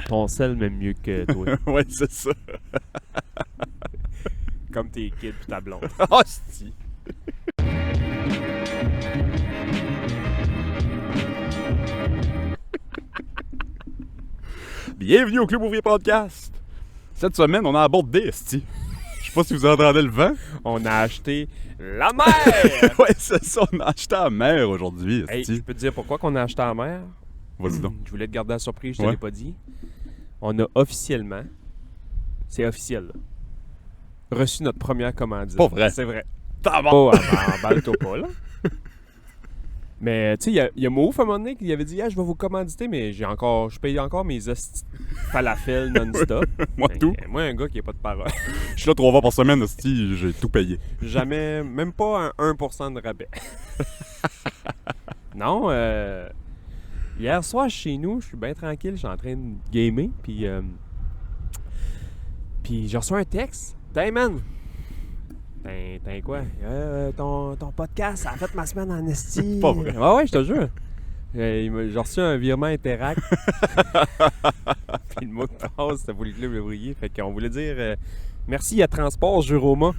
Ton sel m'aime mieux que toi. Ouais, c'est ça. Comme tes kids pis ta blonde. Ah, si. Bienvenue au Club Ouvrier Podcast. Cette semaine, on a abordé, esti. Je sais pas si vous entendez le vent. On a acheté la mer! Ouais, c'est ça, on a acheté à la mer aujourd'hui, Hey, je esti. peux te dire pourquoi qu'on a acheté la mer? Vas-y donc. Je voulais te garder la surprise, je te Ouais. l'ai pas dit. On a officiellement, c'est officiel, là, reçu notre première commandite. Pas vrai. C'est vrai. Tabarnak. Pas en balle-toi pas, là. Mais, tu sais, il y a Mouf à un moment donné qui avait dit « Ah, je vais vous commanditer, mais je paye encore mes hosties falafel non-stop. » Moi, tout. Moi, un gars qui n'a pas de parole. Je suis là 3 fois par semaine, esti, j'ai tout payé. Jamais, même pas un 1% de rabais. Non, hier soir, chez nous, je suis bien tranquille, je suis en train de gamer, puis j'ai reçu un texte. « Hey, man! » T'as quoi? Ton podcast, ça a fait ma semaine en esti. Pas vrai. Ouais, je te jure. J'ai reçu un virement Interact. Puis le mot de passe, c'était pour le Club Ouvrier. Fait qu'on voulait dire merci à Transport Juroma.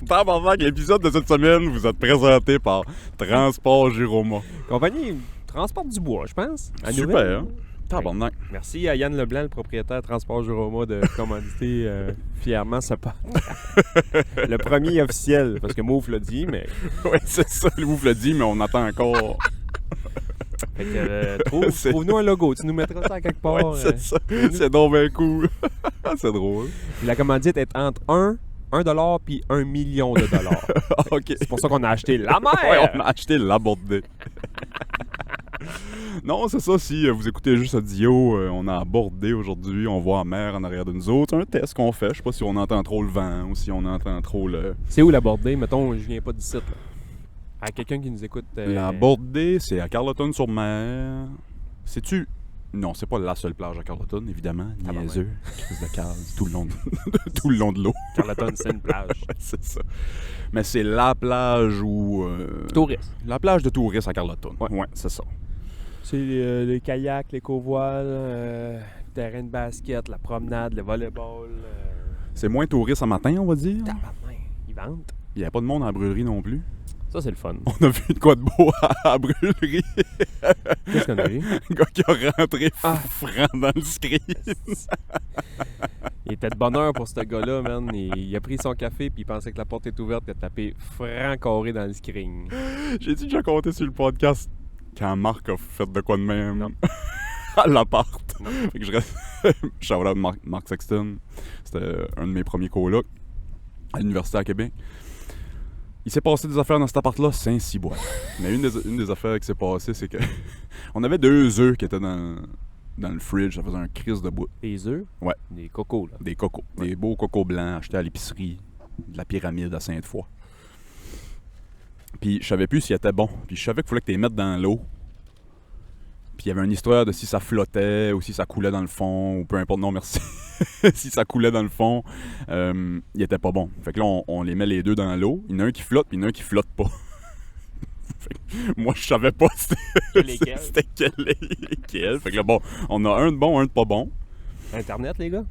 Tabarnak, l'épisode de cette semaine vous êtes présenté par Transport Juroma. Compagnie Transport du Bois, je pense. À Super, Nouvelle. hein? Tabarnak. Merci à Yann Leblanc, le propriétaire Transport Juroma, de commanditer fièrement ce podcast. Le premier officiel, parce que Mouf l'a dit, mais... Ouais, c'est ça, le vous l'a dit, mais on attend encore. Fait que trouve-nous un logo, tu nous mettras ça à quelque part. Ouais, c'est ça. C'est donc bien cool. C'est drôle. Puis la commandite est entre 1$ puis 1 million de dollars. OK. C'est pour ça qu'on a acheté la mer! Ouais, on a acheté l'abordé. Non, c'est ça, si vous écoutez juste audio, on a abordé aujourd'hui, on voit la mer en arrière de nous autres. C'est un test qu'on fait, je sais pas si on entend trop le vent ou si on entend trop le... C'est où l'aborder? Mettons, je viens pas d'ici, là. À quelqu'un qui nous écoute... L'abordé, c'est à Carleton-sur-Mer. C'est-tu... Non, c'est pas la seule plage à Carleton, évidemment. Niaiseux, crise de case, tout le long de l'eau. Carleton, c'est une plage. Ouais, c'est ça. Mais c'est la plage où... Touriste. La plage de touristes à Carleton. Ouais, c'est ça. C'est les kayaks, les covoiles, le terrain de basket, la promenade, le volleyball. C'est moins touriste en matin, on va dire. Tabarnak, ils vendent. Il n'y a pas de monde à la brûlerie non plus. Ça, c'est le fun. On a vu de quoi de beau à la brûlerie. Qu'est-ce qu'on a vu? Un gars qui a rentré Ah. franc dans le screen. Il était de bonne heure pour ce gars-là, man. Il a pris son café puis il pensait que la porte était ouverte et il a tapé franc carré dans le screen. J'ai-tu déjà compté sur le podcast quand Marc a fait de quoi de même? Non. À l'appart. Non. Fait que je reste... Shout out Marc Sexton. C'était un de mes premiers colocs à l'Université à Québec. Il s'est passé des affaires dans cet appart-là, Saint-Cyboire. Mais une des affaires qui s'est passée, c'est que on avait 2 œufs qui étaient dans le fridge, ça faisait un crise de bout. Des œufs? Ouais. Des cocos, là. Des cocos. Ouais. Des beaux cocos blancs achetés à l'épicerie de la Pyramide à Sainte-Foy. Puis je savais plus s'il était bon. Puis je savais qu'il fallait que tu les mettes dans l'eau. Puis il y avait une histoire de si ça flottait ou si ça coulait dans le fond, ou peu importe, non merci. Si ça coulait dans le fond, il était pas bon. Fait que là, on les met les deux dans l'eau. Il y en a un qui flotte, puis il y en a un qui flotte pas. Fait que moi, je savais pas Lesquels? c'était lequel. Fait que là, bon, on a un de bon, un de pas bon. Internet, les gars?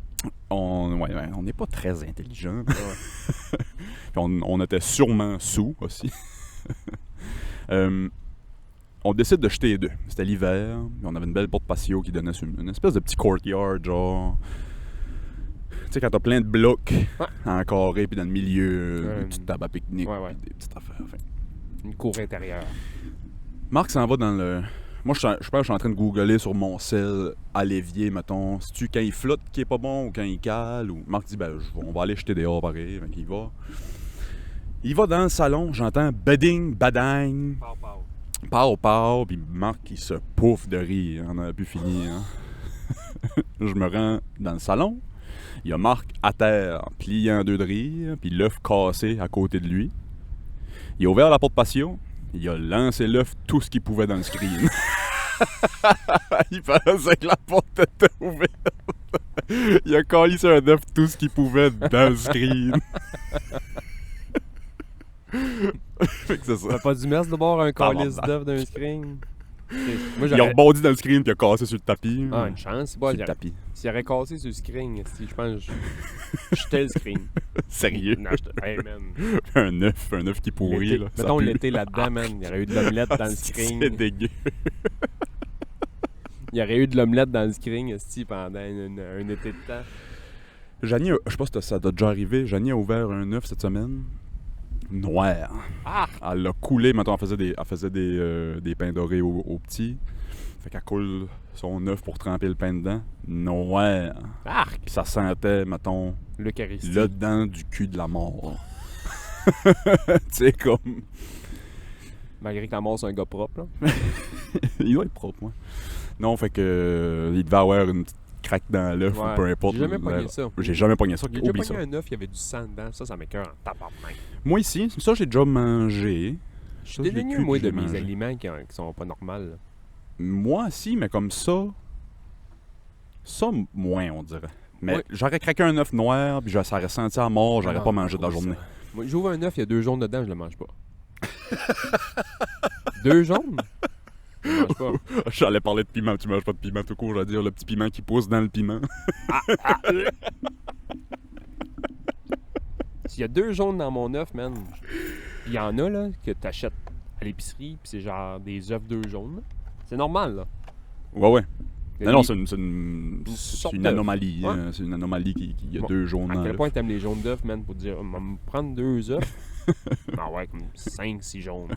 On n'est pas très intelligent. Puis on était sûrement sous aussi. On décide de jeter les deux. C'était l'hiver. Puis on avait une belle porte patio qui donnait sur une espèce de petit courtyard, genre. Tu sais, quand t'as plein de blocs en carré, puis dans le milieu, des petites tables à pique-nique, Ouais. puis des petites affaires. Fait. Une cour intérieure. Marc s'en va dans le... Moi, je pense que je suis en train de googler sur mon sel à l'évier, mettons. C'est-tu quand il flotte qui est pas bon ou quand il cale? Ou... Marc dit, on va aller jeter dehors pareil. Fait qu'il va. Il va dans le salon, j'entends bedding, badang, pow, puis Marc, il se pouffe de rire. On a plus fini, hein. Je me rends dans le salon. Il y a Marc à terre, plié en deux de rire, puis l'œuf cassé à côté de lui. Il a ouvert la porte patio. Il a lancé l'œuf tout ce qu'il pouvait dans le screen. Il pensait que la porte était ouverte. Il a calissé un œuf tout ce qu'il pouvait dans le screen. Fait que c'est ça. T'as pas du mess de boire un calice Tabarnak. d'œuf d'un screen? Moi, Il a rebondi dans le screen puis il a cassé sur le tapis. Ah, une chance. Bon, Sur le tapis. s'il aurait cassé sur le screen, je pense que j'étais le screen. Sérieux? Non, hey, man. un œuf qui pourrit, L'été- là. Ça Mettons pue. l'été là-dedans, man. Il y aurait eu de l'omelette dans le screen. C'est dégueu. Il y aurait eu de l'omelette dans le screen, pendant un été de temps. Janie, je sais pas si ça doit déjà arriver. Janie a ouvert un œuf cette semaine. Noir. Ah! Elle l'a coulé, mettons, elle faisait des pains dorés aux petits. Fait qu'elle coule son œuf pour tremper le pain dedans. Noir. Arc! Puis ça sentait, mettons, L'Eucharistie. le dent du cul de la mort. Tu sais, comme... Malgré que la mort, c'est un gars propre, là. Il doit être propre, moi. Non, fait que... il devait avoir une petite craque dans l'œuf, Ouais. ou peu importe. J'ai jamais pogné ça. J'ai jamais pogné ça. J'ai déjà Oublie pogné ça. un œuf, il y avait du sang dedans. Ça m'écoeure en tabarnak. Moi, ici, ça, j'ai déjà mangé. Je suis Ça, je l'ai dédaigné, cuit, moi, puis de je l'ai mes mangé. aliments qui sont pas normaux. Là. Moi, si, mais comme ça... Ça, moins, on dirait. Mais Ouais. j'aurais craqué un œuf noir, puis ça aurait senti à mort, j'aurais Ah, pas mangé de la gros, journée. ça. Moi, j'ouvre un œuf, il y a 2 jaunes dedans, je le mange pas. 2 jaunes? Je le mange pas. J'allais parler de piment, tu manges pas de piment tout court, j'allais dire le petit piment qui pousse dans le piment. S'il y a 2 jaunes dans mon œuf, man, il y en a là que t'achètes à l'épicerie, puis c'est genre des œufs 2 jaunes. Là. C'est normal, là. Ouais. Il y a Non, des- c'est sorte une d'œuf. anomalie. Ouais. Hein. C'est une anomalie qu'il y a Bon, 2 jaunes À dans quel l'œuf. point t'aimes les jaunes d'œufs, man, pour dire, on va me prendre 2 œufs. Ah ouais, comme 5-6 jaunes.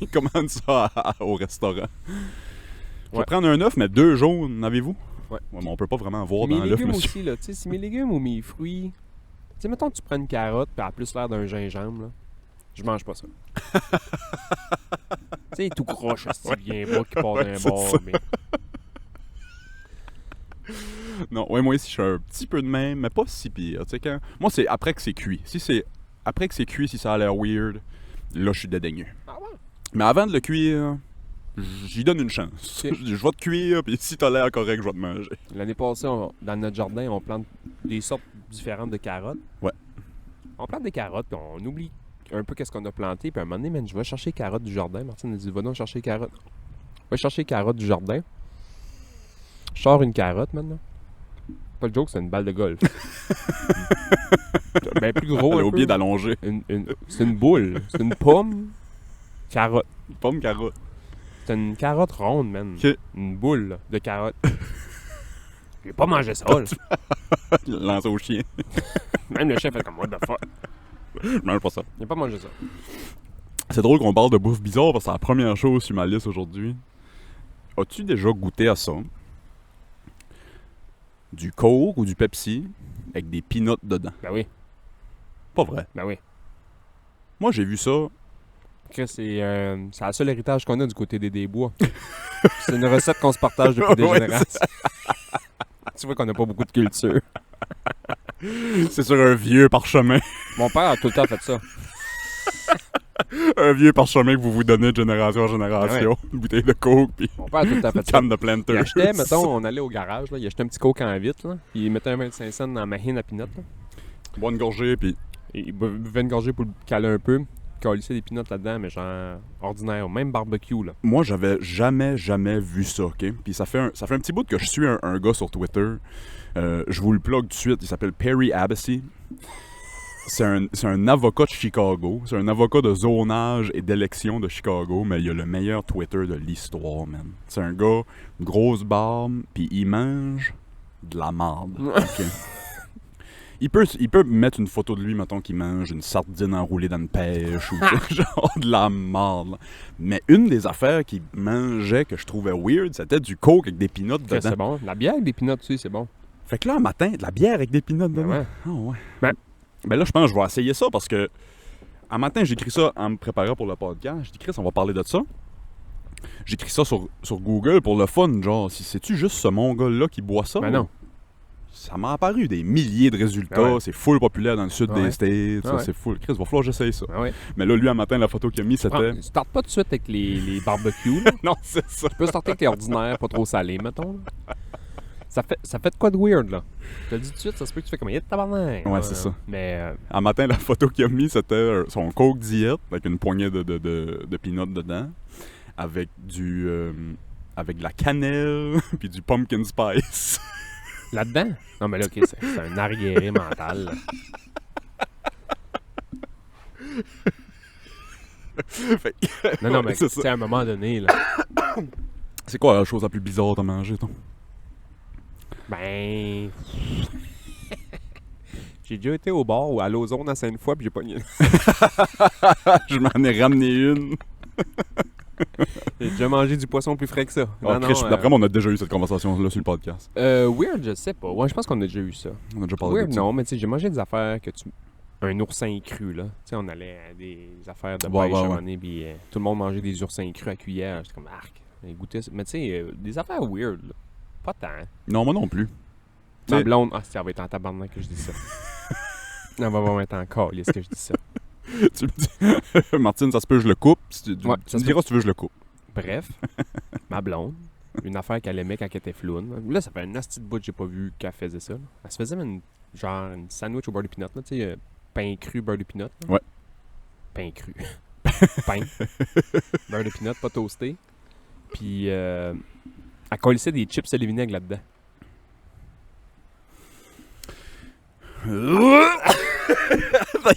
Il commande ça au restaurant. Je vais Ouais. prendre un œuf, mais 2 jaunes, avez-vous? Ouais. Mais on peut pas vraiment voir Mes dans l'œuf, légumes monsieur. aussi, là, tu sais, si mes légumes ou mes fruits... Tu sais, mettons que tu prends une carotte, puis elle a plus l'air d'un gingembre, là. Je mange pas ça. Tu sais, tout croche, ce petit bien bas qui part Ouais, d'un c'est bord. ça. Mais... Non, ouais, moi aussi, je suis un petit peu de même, mais pas si pire. Tu sais, quand... Moi, c'est après que c'est cuit. Si c'est après que c'est cuit, si ça a l'air weird, là, je suis dédaigneux. Ah ouais? Mais avant de le cuire, j'y donne une chance. Ok. Je vais te cuire, puis si t'as l'air correct, je vais te manger. L'année passée, dans notre jardin, on plante des sortes différentes de carottes. Ouais. On plante des carottes, puis on oublie un peu qu'est-ce qu'on a planté. Puis à un moment donné, man, je vais chercher les carottes du jardin. Martine a dit, va donc chercher les carottes. Je vais chercher les carottes du jardin. Je sors une carotte, maintenant. Pas le joke, c'est une balle de golf. Ben plus gros J'ai un oublié peu. d'allonger. C'est une boule. C'est une pomme. Carotte. Pomme carotte. C'est une carotte ronde, man. Ok. Une boule là, de carotte. J'ai pas mangé ça, là. Lance au chien. Même le chef est comme, what the fuck. Je mange pas ça. J'ai pas mangé ça. C'est drôle qu'on parle de bouffe bizarre parce que c'est la première chose sur ma liste aujourd'hui. As-tu déjà goûté à ça? Du Coke ou du Pepsi avec des peanuts dedans. Ben oui, Pas vrai. ben oui. Moi, j'ai vu ça. Chris, c'est le seul héritage qu'on a du côté des Desbois. C'est une recette qu'on se partage depuis des Ouais, générations. Tu vois qu'on n'a pas beaucoup de culture. C'est sur un vieux parchemin. Mon père a tout le temps fait ça. Un vieux parchemin que vous vous donnez de génération en génération. Une bouteille de Coke puis Mon père a tout le temps une fait ça. canne de Planters. Il achetait, mettons, on allait au garage, là, il achetait un petit coke en vitre, là, puis il mettait un 25 cents dans la machine à peanuts. Là. Bonne gorgée puis Et il buvait une gorgée pour le caler un peu. Calissait des peanuts là-dedans, mais genre ordinaire, même barbecue. Là. moi, j'avais jamais vu ça, OK? Puis ça fait un petit bout que je suis un gars sur Twitter. Je vous le plug tout de suite. Il s'appelle Perry Abbasi. C'est un avocat de Chicago. C'est un avocat de zonage et d'élection de Chicago, mais il a le meilleur Twitter de l'histoire, man. C'est un gars, une grosse barbe, puis il mange de la marde. OK? Il peut mettre une photo de lui, mettons, qui mange une sardine enroulée dans une pêche ou genre de la marde. Là. Mais une des affaires qu'il mangeait que je trouvais weird, c'était du coke avec des peanuts Chris, dedans. c'est bon. La bière avec des peanuts dessus, c'est bon. Fait que là, un matin, de la bière avec des peanuts dedans. ouais. Ah ouais. Ben- Ben là, je pense que je vais essayer ça parce que un matin, j'écris ça en me préparant pour le podcast. J'ai dit, Chris, on va parler de ça. J'écris ça sur Google pour le fun, genre, si c'est-tu juste ce mongol-là qui boit ça? Ben non. Ça m'a apparu des milliers de résultats. Ben ouais. C'est full populaire dans le sud Ouais. des States. Ben ça, ouais. c'est full. Chris, va falloir que j'essaye ça. Ah ouais. Mais là, lui, un matin, la photo qu'il a mis, c'était... Starte pas tout de suite avec les barbecues. Là. Non, c'est ça. Tu peux starter avec les ordinaires, pas trop salés, mettons. Là. Ça fait de quoi de weird, là. Je te le dis tout de suite, ça se peut que tu fais comme, il tabarnak. Ouais, c'est ça. Mais, Un matin, la photo qu'il a mis, c'était son Coke diète avec une poignée de peanuts dedans. avec avec de la cannelle puis du pumpkin spice. Là-dedans? Non, mais là, OK, c'est un arriéré mental. Là. Fait que- Non, mais c'est tu sais, ça. à un moment donné, là, C'est quoi la chose la plus bizarre que t'as mangé, toi? ben... J'ai déjà été au bar ou à l'Ozone à Sainte-Foy, puis j'ai pogné... Je m'en ai ramené une. J'ai déjà mangé du poisson plus frais que ça. D'après moi, on a déjà eu cette conversation-là sur le podcast. Weird, je sais pas. Ouais, je pense qu'on a déjà eu ça. On a déjà parlé Weird, de ça. non, mais tu sais, j'ai mangé des affaires que tu... Un oursin cru, là. Tu sais, on allait à des affaires de Ouais, pêche à un ouais. moment donné, puis tout le monde mangeait des oursins crus à cuillère. J'étais comme, arc, goûter ça. Mais tu sais, des affaires weird, là. Pas tant. Non, moi non plus. Ma T'sais- blonde... Ah, ça va être en tabarnak que je dis ça. Elle va vraiment être en calice que je dis ça. Tu me dis, Martine, ça se peut, je le coupe. Ouais, Tu ça me se diras si tu veux, je le coupe. Bref, ma blonde, une affaire qu'elle aimait quand elle était floune. Là, ça fait un asti de bout que j'ai pas vu qu'elle faisait ça. Là. Elle se faisait une sandwich au beurre de pinot, là, tu sais, pain cru, beurre de pinot. Là. Ouais. Pain cru. Pain. Beurre de pinot, pas toasté. Puis, elle collissait des chips à vinaigre là-dedans.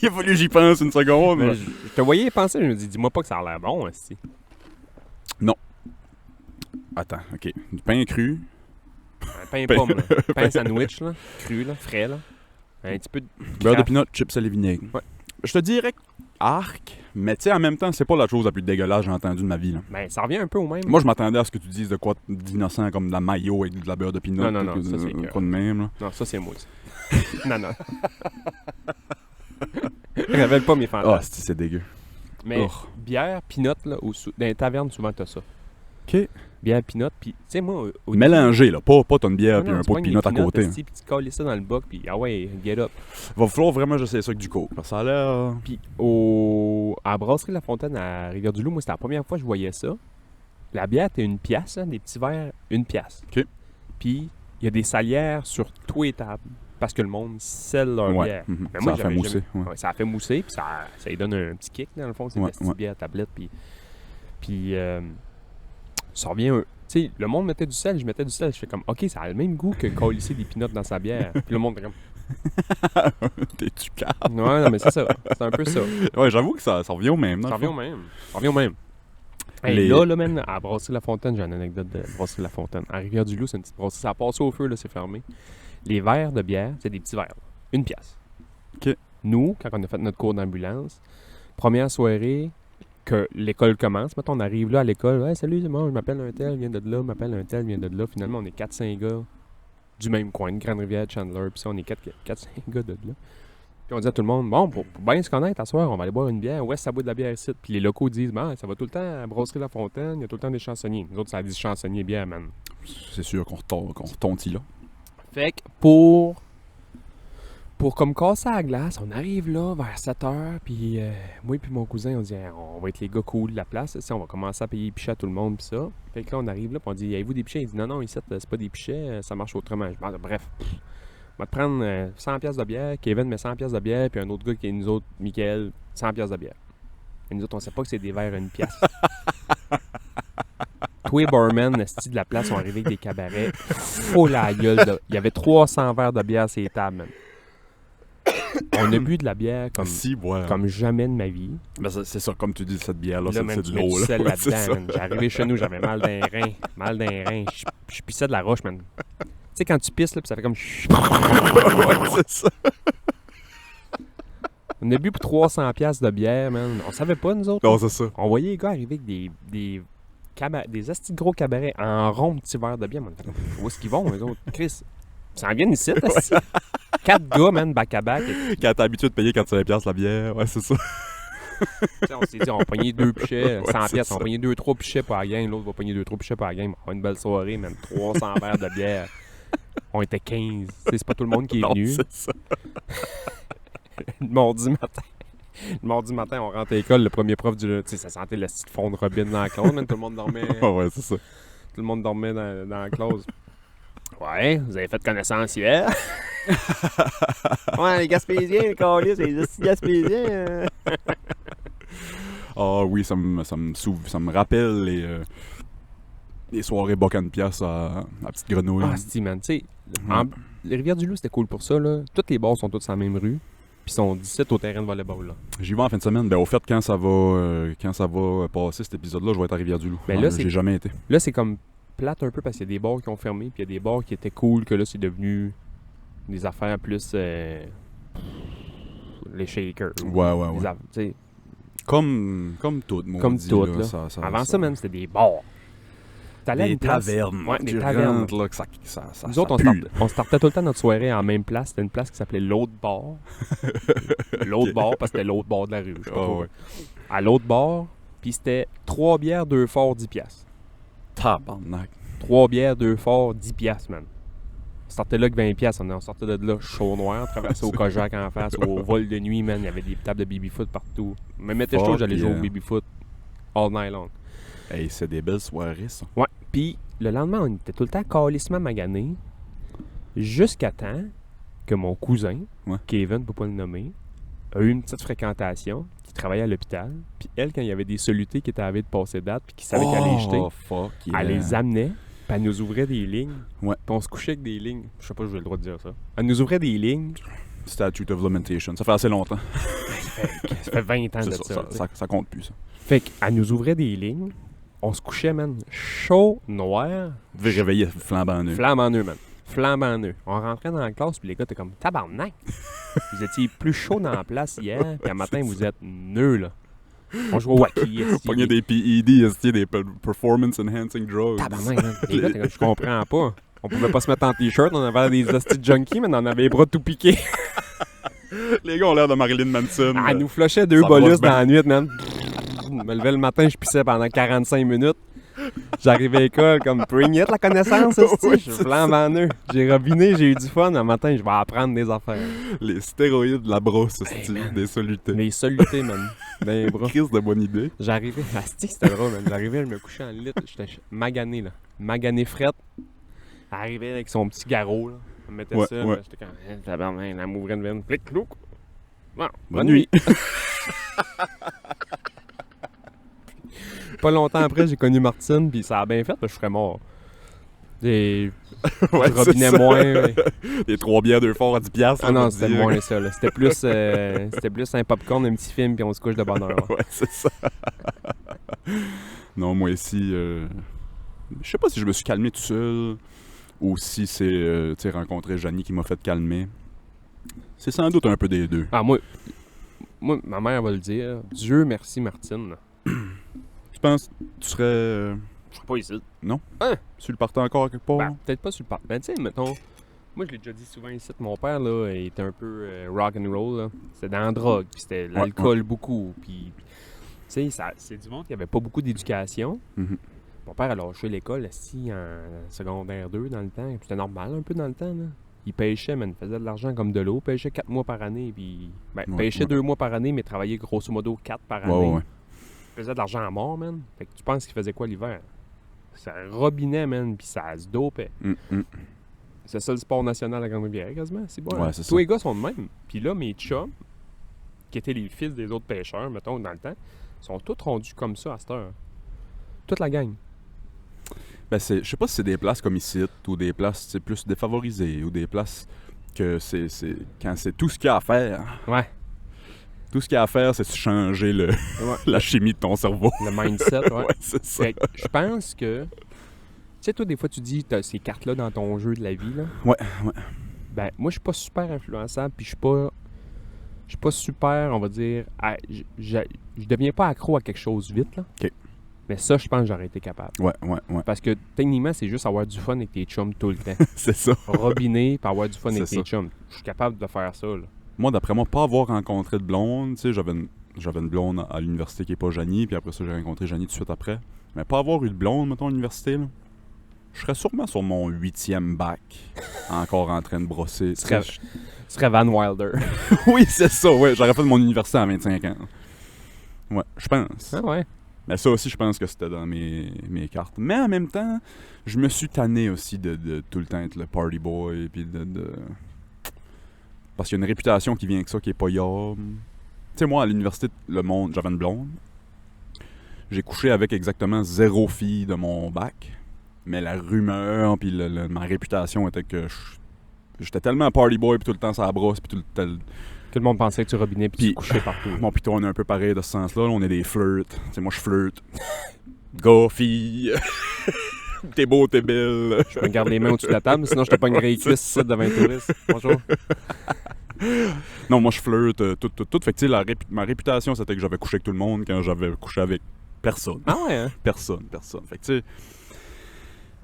Il a fallu que j'y pense une seconde. Mais je te voyais penser, je me dis, dis-moi pas que ça a l'air bon, asti. Attends, ok. Du pain cru. Un pain pomme, là. Pain sandwich, là. Cru, là. Frais, là. Un petit peu de Beurre de craft. pinot, chips à vinaigre. Ouais. Je te dirais arc, mais tu sais, en même temps, c'est pas la chose la plus dégueulasse que j'ai entendue de ma vie. Là. Ben, ça revient un peu au même. Moi, je m'attendais à ce que tu dises de quoi d'innocent, comme de la mayo avec de la beurre de pinot. Non, ça, c'est quoi de même. Là. Non, ça, c'est moi, ça. non. Je révèle pas mes fantasmes. Ah, c'est dégueu. Mais Oh. bière, pinot, là, dans les tavernes, souvent, t'as ça. Ok. Bière, pinot, puis tu sais, moi... Mélangé, là. Pas t'as une bière non, puis non, un tu pot de pognes pinot les à côté. Puis tu colles ça dans le boc, puis ah ouais, get up. Va falloir vraiment que j'essaie ça avec du coke. Parce que ça a l'air. Puis à la brasserie La Fontaine à Rivière-du-Loup, moi, c'était la première fois que je voyais ça. La bière, t'es 1 piastre, hein, des petits verres, 1 piastre. OK. Puis il y a des salières sur tous les tables, parce que le monde scelle leur Ouais. bière. Mhm. Mais Ça moi, a fait j'avais mousser. jamais- Ouais. Ouais, ça a fait mousser, puis ça lui donne un petit kick, dans le fond, c'est Ouais, de la petite ouais. bière tablette, puis ça revient... Tu sais, le monde mettait du sel, je mettais du sel, je fais comme, OK, ça a le même goût que colisser des pinottes dans sa bière. Puis le monde fait comme... T'es-tu calme? Ouais, non, mais c'est ça, c'est un peu ça. Ouais, j'avoue que ça revient au même. dans Ça le revient fond. au même. Ça revient au même. Hey, Les- là, man, à Brasserie La Fontaine, j'ai une anecdote de Brasserie La Fontaine. À Rivière-du-Loup, c'est une petite brasserie. Ça a passé au feu, là, c'est fermé. Les verres de bière, c'est des petits verres. 1 piastre. OK. Nous, quand on a fait notre cours d'ambulance, première soirée que l'école commence, mettons, on arrive là à l'école, hey, salut, c'est moi, je m'appelle un tel, viens de là, je m'appelle un tel, viens de là. Finalement, on est 4-5 gars du même coin, de Grande-Rivière, de Chandler, puis ça, on est 4-5 gars de là. Puis on dit à tout le monde, bon, pour bien se connaître, à soir, on va aller boire une bière. Ouais, ça boit de la bière ici. Puis les locaux disent, ben, ça va tout le temps à Brasserie La Fontaine, il y a tout le temps des chansonniers. Nous autres, ça dit chansonnier bière, man. C'est sûr qu'on retontit là. Fait que pour comme casser la glace, on arrive là vers 7h, puis moi et puis mon cousin, on dit, hey, on va être les gars cool de la place, on va commencer à payer les pichets à tout le monde, puis ça. Fait que là, on arrive là, puis on dit, avez-vous des pichets? Il dit, non, ici, c'est pas des pichets, ça marche autrement. Je dis, bref, on va te prendre 100 pièces de bière, Kevin met 100 pièces de bière, puis un autre gars qui est nous autres, Michael, 100 pièces de bière. Et nous autres, on sait pas que c'est des verres à 1 pièce. Tous les barmen, esti de la place, sont arrivés avec des cabarets. Oh la gueule! Il y avait 300 verres de bière sur les tables, man. On a bu de la bière comme jamais de ma vie. Ben, c'est ça, comme tu dis, cette bière-là, Là, man, c'est tu de mets l'eau. du sel Ouais, c'est ça. là-dedans, man. J'arrivais chez nous, j'avais mal d'un rein. Je pissais de la roche, man. Tu sais, quand tu pisses, là, puis ça fait comme... Ouais, c'est ça. On a bu pour 300 piastres de bière, man. On savait pas, nous autres. Non, c'est ça. On voyait les gars arriver avec des astis de gros cabarets en rond, petits verres de bière. Man. On fait comme, où est-ce qu'ils vont, les autres? Chris, ça en vient ici, asti. 4 gars, man, back-à-back. Quand t'es habitué de payer 45$ la bière, ouais, c'est ça. T'sais, on s'est dit, on va pogner 2 pichets, Ouais, 100 c'est pièces, on ça. va pogner 2-3 pichets pour la game, l'autre va pogner 2-3 pichets pour la game, on va avoir une belle soirée, man, 300 verres de bière. On était 15, c'est pas tout le monde qui est Non, venu. c'est ça. Le mardi matin, on rentre à l'école, le premier prof du... Tu sais, ça sentait le style fond de robine dans la classe, man, tout le monde dormait, Ouais, c'est ça. dans la classe. Ouais, vous avez fait connaissance hier. Ouais, les Gaspésiens, les câlisses, les hosties Gaspésiens. Ah oui, ça me rappelle les soirées Bocan Pièce à Petite Grenouille. Ah, c'est man, tu sais, les Rivières-du-Loup, c'était cool pour ça, là. Toutes les bars sont toutes sur la même rue, puis sont 17 au terrain de volleyball, là. J'y vais en fin de semaine. Ben, au fait, quand ça va passer cet épisode-là, je vais être à Rivière-du-Loup. Ben là, j'ai jamais été. Là, c'est comme plate un peu parce qu'il y a des bars qui ont fermé, puis il y a des bars qui étaient cool, que là, c'est devenu des affaires plus... les shakers. Ouais. Tu sais, Comme tout, comme maudit, tout, là. là. Avant ça, même, c'était des bars. T'allais à Des une place- tavernes. Ouais, des Tu tavernes. rentres, là, que ça Nous ça autres, pue. on startait tout le temps notre soirée en même place. C'était une place qui s'appelait l'autre bar. L'autre bar, parce que c'était l'autre bord de la rue. Je sais pas Ah, trop. ouais. À l'autre bar, puis c'était 3 bières, 2 forts, 10 piastres. Tabarnak. 3 bières, 2 forts, 10 piastres, man. On sortait là que 20 piastres. On sortait de là chaud noir, traversait au Kojak en face, au vol de nuit, man. Il y avait des tables de baby-foot partout. Mais mettais chaud, Fuck j'allais jouer yeah. au baby-foot all night long. Hey, c'est des belles soirées, ça. Ouais. Puis le lendemain, on était tout le temps calissement maganés. Jusqu'à temps que mon cousin, Ouais. Kevin, pour pas le nommer, a eu une petite fréquentation, qui travaillait à l'hôpital. Puis elle, quand il y avait des solutés qui étaient à de passer date, puis qui savait qu'elle allait les jeter, Fuck yeah. elle les amenait, puis elle nous ouvrait des lignes. Ouais. Puis on se couchait avec des lignes. Je sais pas si j'ai le droit de dire ça. Elle nous ouvrait des lignes. Statute of Lamentation. Ça fait assez longtemps. Ça fait 20 ans de C'est ça. ça compte plus, ça. Fait qu'elle nous ouvrait des lignes. On se couchait, man, chaud, noir, Vous devez réveiller flambant nu. flamme en eux, man. Flamme en eux. On rentrait dans la classe, puis les gars étaient comme tabarnak. Vous étiez plus chaud dans la place hier, puis un matin, vous êtes nœuds, là. On jouait au wacky. esti. Pogner des PED, des Performance Enhancing Drugs. Tabarnak, man. Les gars étaient comme, je comprends pas. On pouvait pas se mettre en t-shirt, on avait des hosties de junkies, mais on avait les bras tout piqués. Les gars ont l'air de Marilyn Manson. Elle nous flushait 2 Ça bolus brosse dans bien. la nuit, man. Je me levais le matin, je pissais pendant 45 minutes. J'arrivais à l'école comme bring it la connaissance, esti. Oui, Je c'est flambe en eux. J'ai robiné, j'ai eu du fun. Le matin, je vais apprendre des affaires. Les stéroïdes de la brosse, Hey, style, man. des solutés. Les solutés, man. Dans les bras. Crise de bonne idée. J'arrivais, asti, c'était drôle, man. J'arrivais, je me couchais en lit. J'étais magané, là. Magané frette. Elle arrivait avec son petit garrot, là. Elle me mettait Ouais, ça. ouais. là. J'étais comme, tabarnak, elle m'ouvrait une veine. Clic, clouc. Bon, Bonne nuit. Pas longtemps après, j'ai connu Martine, puis ça a bien fait, parce que je serais mort. Ouais, Je c'est robinais ça. moins. Ouais. Les 3 bières, 2 forts à 10 piastres. Ah on va non, c'était dire. moins ça. Là. C'était plus un popcorn, un petit film, puis on se couche de bonne heure. Ouais, c'est ça. Non, moi ici, je sais pas si je me suis calmé tout seul ou si c'est, tu sais, rencontrer Janie qui m'a fait calmer. C'est sans doute un peu des deux. Ah, moi, ma mère va le dire. Dieu merci, Martine. Tu penses que tu serais Je serais pas ici. sur le partant encore quelque part? Ben, peut-être pas sur le parc. Ben, tu sais, mettons, moi, je l'ai déjà dit souvent ici, mon père, là, il était un peu rock and roll, là. C'était dans la drogue, puis c'était l'alcool beaucoup, puis... Tu sais, c'est du monde qui avait pas beaucoup d'éducation. Mhm. Mon père a lâché l'école, assis en secondaire 2 dans le temps, puis c'était normal un peu dans le temps, là. Il pêchait, man, il faisait de l'argent comme de l'eau, pêchait 4 mois par année, puis... Ben, Ouais, pêchait ouais. 2 mois par année, mais travaillait grosso modo 4 par année. Ouais. Il faisait de l'argent à mort, man. Fait que tu penses qu'il faisait quoi l'hiver? Ça robinait, man, puis ça se dopait. C'est ça le sport national à Grande-Rivière, quasiment. C'est bon. Ouais, c'est Tous ça. les gars sont de même. Puis là, mes chums, qui étaient les fils des autres pêcheurs, mettons, dans le temps, sont tous rendus comme ça à cette heure. Toute la gang. Ben, je sais pas si c'est des places comme ici ou des places tu sais, plus défavorisées ou des places que c'est quand c'est tout ce qu'il y a à faire. Ouais. Tout ce qu'il y a à faire, c'est de changer la chimie de ton cerveau. Le mindset, ouais. Ouais, c'est ça. Fait que je pense que... Tu sais, toi, des fois, tu dis, t'as ces cartes-là dans ton jeu de la vie, là. Ouais. Ben, moi, je suis pas super influençable, puis je suis pas super, on va dire... Je deviens pas accro à quelque chose vite, là. OK. Mais ça, je pense que j'aurais été capable. Ouais. Parce que, techniquement, c'est juste avoir du fun avec tes chums tout le temps. C'est ça. Robiner, puis avoir du fun avec C'est tes ça. chums. Je suis capable de faire ça, là. Moi, d'après moi, pas avoir rencontré de blonde, tu sais, j'avais une blonde à l'université qui est pas Janie, puis après ça, j'ai rencontré Janie tout de suite après. Mais pas avoir eu de blonde, mettons, à l'université, là. Je serais sûrement sur mon 8e bac, encore en train de brosser. Tu serais Van Wilder. Oui, c'est ça, ouais. J'aurais fait mon université à 25 ans. Ouais, je pense. Ah ouais? Mais ça aussi, je pense que c'était dans mes cartes. Mais en même temps, je me suis tanné aussi de tout le temps être le party boy, puis parce qu'il y a une réputation qui vient avec ça, qui est pas yum. Tu sais, moi, à l'université, le monde, j'avais une blonde, J'ai couché avec exactement 0 fille de mon bac. Mais la rumeur, puis ma réputation était que j'étais tellement party boy, puis tout le temps ça brosse, puis tout le temps... Tout le monde pensait que tu robinais puis tu couchais partout. Bon, puis toi, on est un peu pareil de ce sens-là. On est des flirts. Tu sais, moi, je flirte. Gars, fille. T'es beau, t'es belle. Je me garde les mains au-dessus de la table, sinon je te pognerais les cuisses ici devant un touriste. Bonjour. Non, moi, je flirte tout. Fait que, tu sais, ma réputation, c'était que j'avais couché avec tout le monde quand j'avais couché avec personne. Ah ouais, hein? Personne. Fait que, tu sais,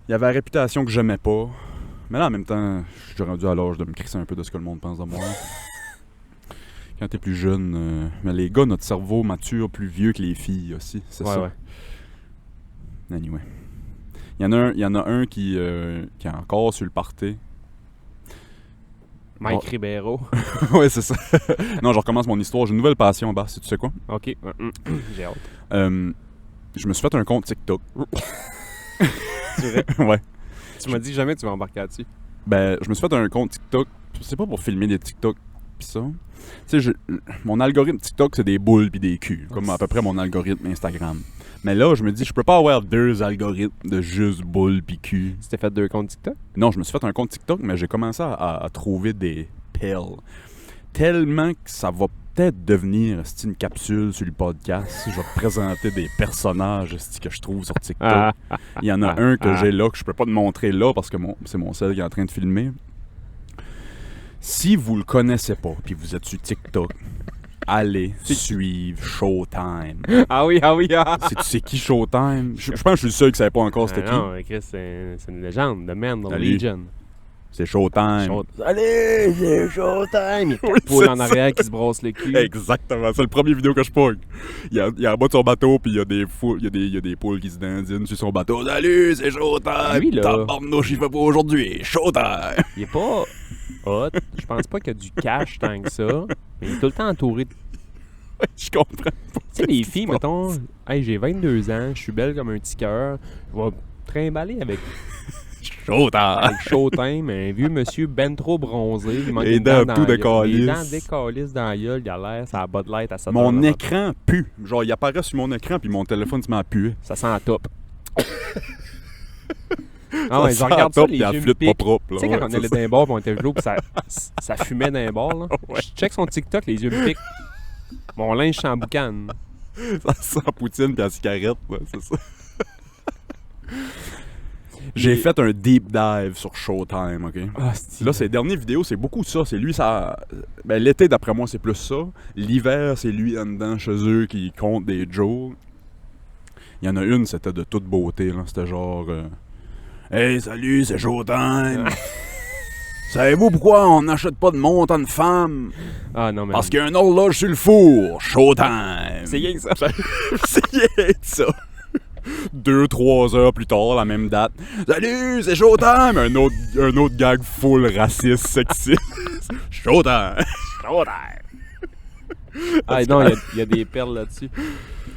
il y avait la réputation que j'aimais pas. Mais là, en même temps, je suis rendu à l'âge de me crisser un peu de ce que le monde pense de moi. Quand t'es plus jeune, mais les gars, notre cerveau mature plus vieux que les filles aussi, c'est ça. Ouais. Anyway. Il y en a un qui est encore sur le party. Mike Ribeiro. Ouais, c'est ça. Non, je recommence mon histoire. J'ai une nouvelle passion, Bas, tu sais quoi? OK. J'ai hâte. Je me suis fait un compte TikTok. C'est vrai? Ouais. Tu m'as dit jamais tu vas embarquer là-dessus. Ben, je me suis fait un compte TikTok. C'est pas pour filmer des TikTok pis ça. Tu sais, mon algorithme TikTok, c'est des boules pis des culs. Comme à peu près mon algorithme Instagram. Mais là, je me dis, je peux pas avoir 2 algorithmes de juste boules pis cul. Tu t'es fait 2 comptes TikTok? Non, je me suis fait un compte TikTok, mais j'ai commencé à trouver des perles. Tellement que ça va peut-être devenir une capsule sur le podcast. Je vais te présenter des personnages que je trouve sur TikTok. Il y en a un que j'ai là, que je peux pas te montrer là parce que c'est mon cell qui est en train de filmer. Si vous le connaissez pas, puis vous êtes sur TikTok, allez suivre Showtime. Ah oui. Tu sais qui Showtime? Je pense que je suis le seul qui savait pas encore c'était qui. Non, Chris, c'est une légende, The Man, The Allez. Legion. C'est Showtime. Allez, c'est Showtime! Il y a Oui, 4 poules c'est en arrière qui se brossent le cul. Exactement, c'est le premier vidéo que je pogne. Il y a en bas de son bateau, puis il y a des poules qui se dandinent sur son bateau. Salut, c'est Showtime! Lui, là. Tabarnouche, il fait pas aujourd'hui. Showtime! Il est pas hot. Je pense pas qu'il y a du cash tant que ça. Mais il est tout le temps entouré de... Je comprends pas. Tu sais, les filles, mettons, hey, j'ai 22 ans, je suis belle comme un petit cœur. Je vais trimballer avec Showtime! Showtime, un vieux monsieur ben trop bronzé. Il manque Les une dents dent tout dans la de gueule. Les calice. dents décalisses dans la gueule, il a l'air, ça a Bud Light à 7 Mon heures. écran pue. Genre, il apparaît sur mon écran, puis mon téléphone se met à puer. Ça sent la top. Ah ouais, je sent regarde top, ça, puis les elle yeux me flûte pas piquent. propre. Tu sais, quand on allait dans un bar et on était gelé, puis ça fumait dans un bar, là. Ouais. Je check son TikTok, les yeux me piquent. Mon linge sent boucan. Ça sent poutine puis la cigarette, là, c'est ça. J'ai fait un deep dive sur Showtime, OK? Ah, Là, ces dernières vidéos, c'est beaucoup ça. C'est lui, ça... Ben, l'été, d'après moi, c'est plus ça. L'hiver, c'est lui en dedans chez eux qui compte des jours. Il y en a une, c'était de toute beauté, là. C'était genre... Hey, salut, c'est Showtime! Savez-vous pourquoi on n'achète pas de montre en femme? Ah non, mais... Parce qu'il y a un horloge sur le four! Showtime! C'est rien que ça. C'est rien que ça! 2-3 heures plus tard, la même date. Salut, c'est Showtime! Un autre gag full raciste, sexiste. Showtime! Ah non, il y a des perles là-dessus.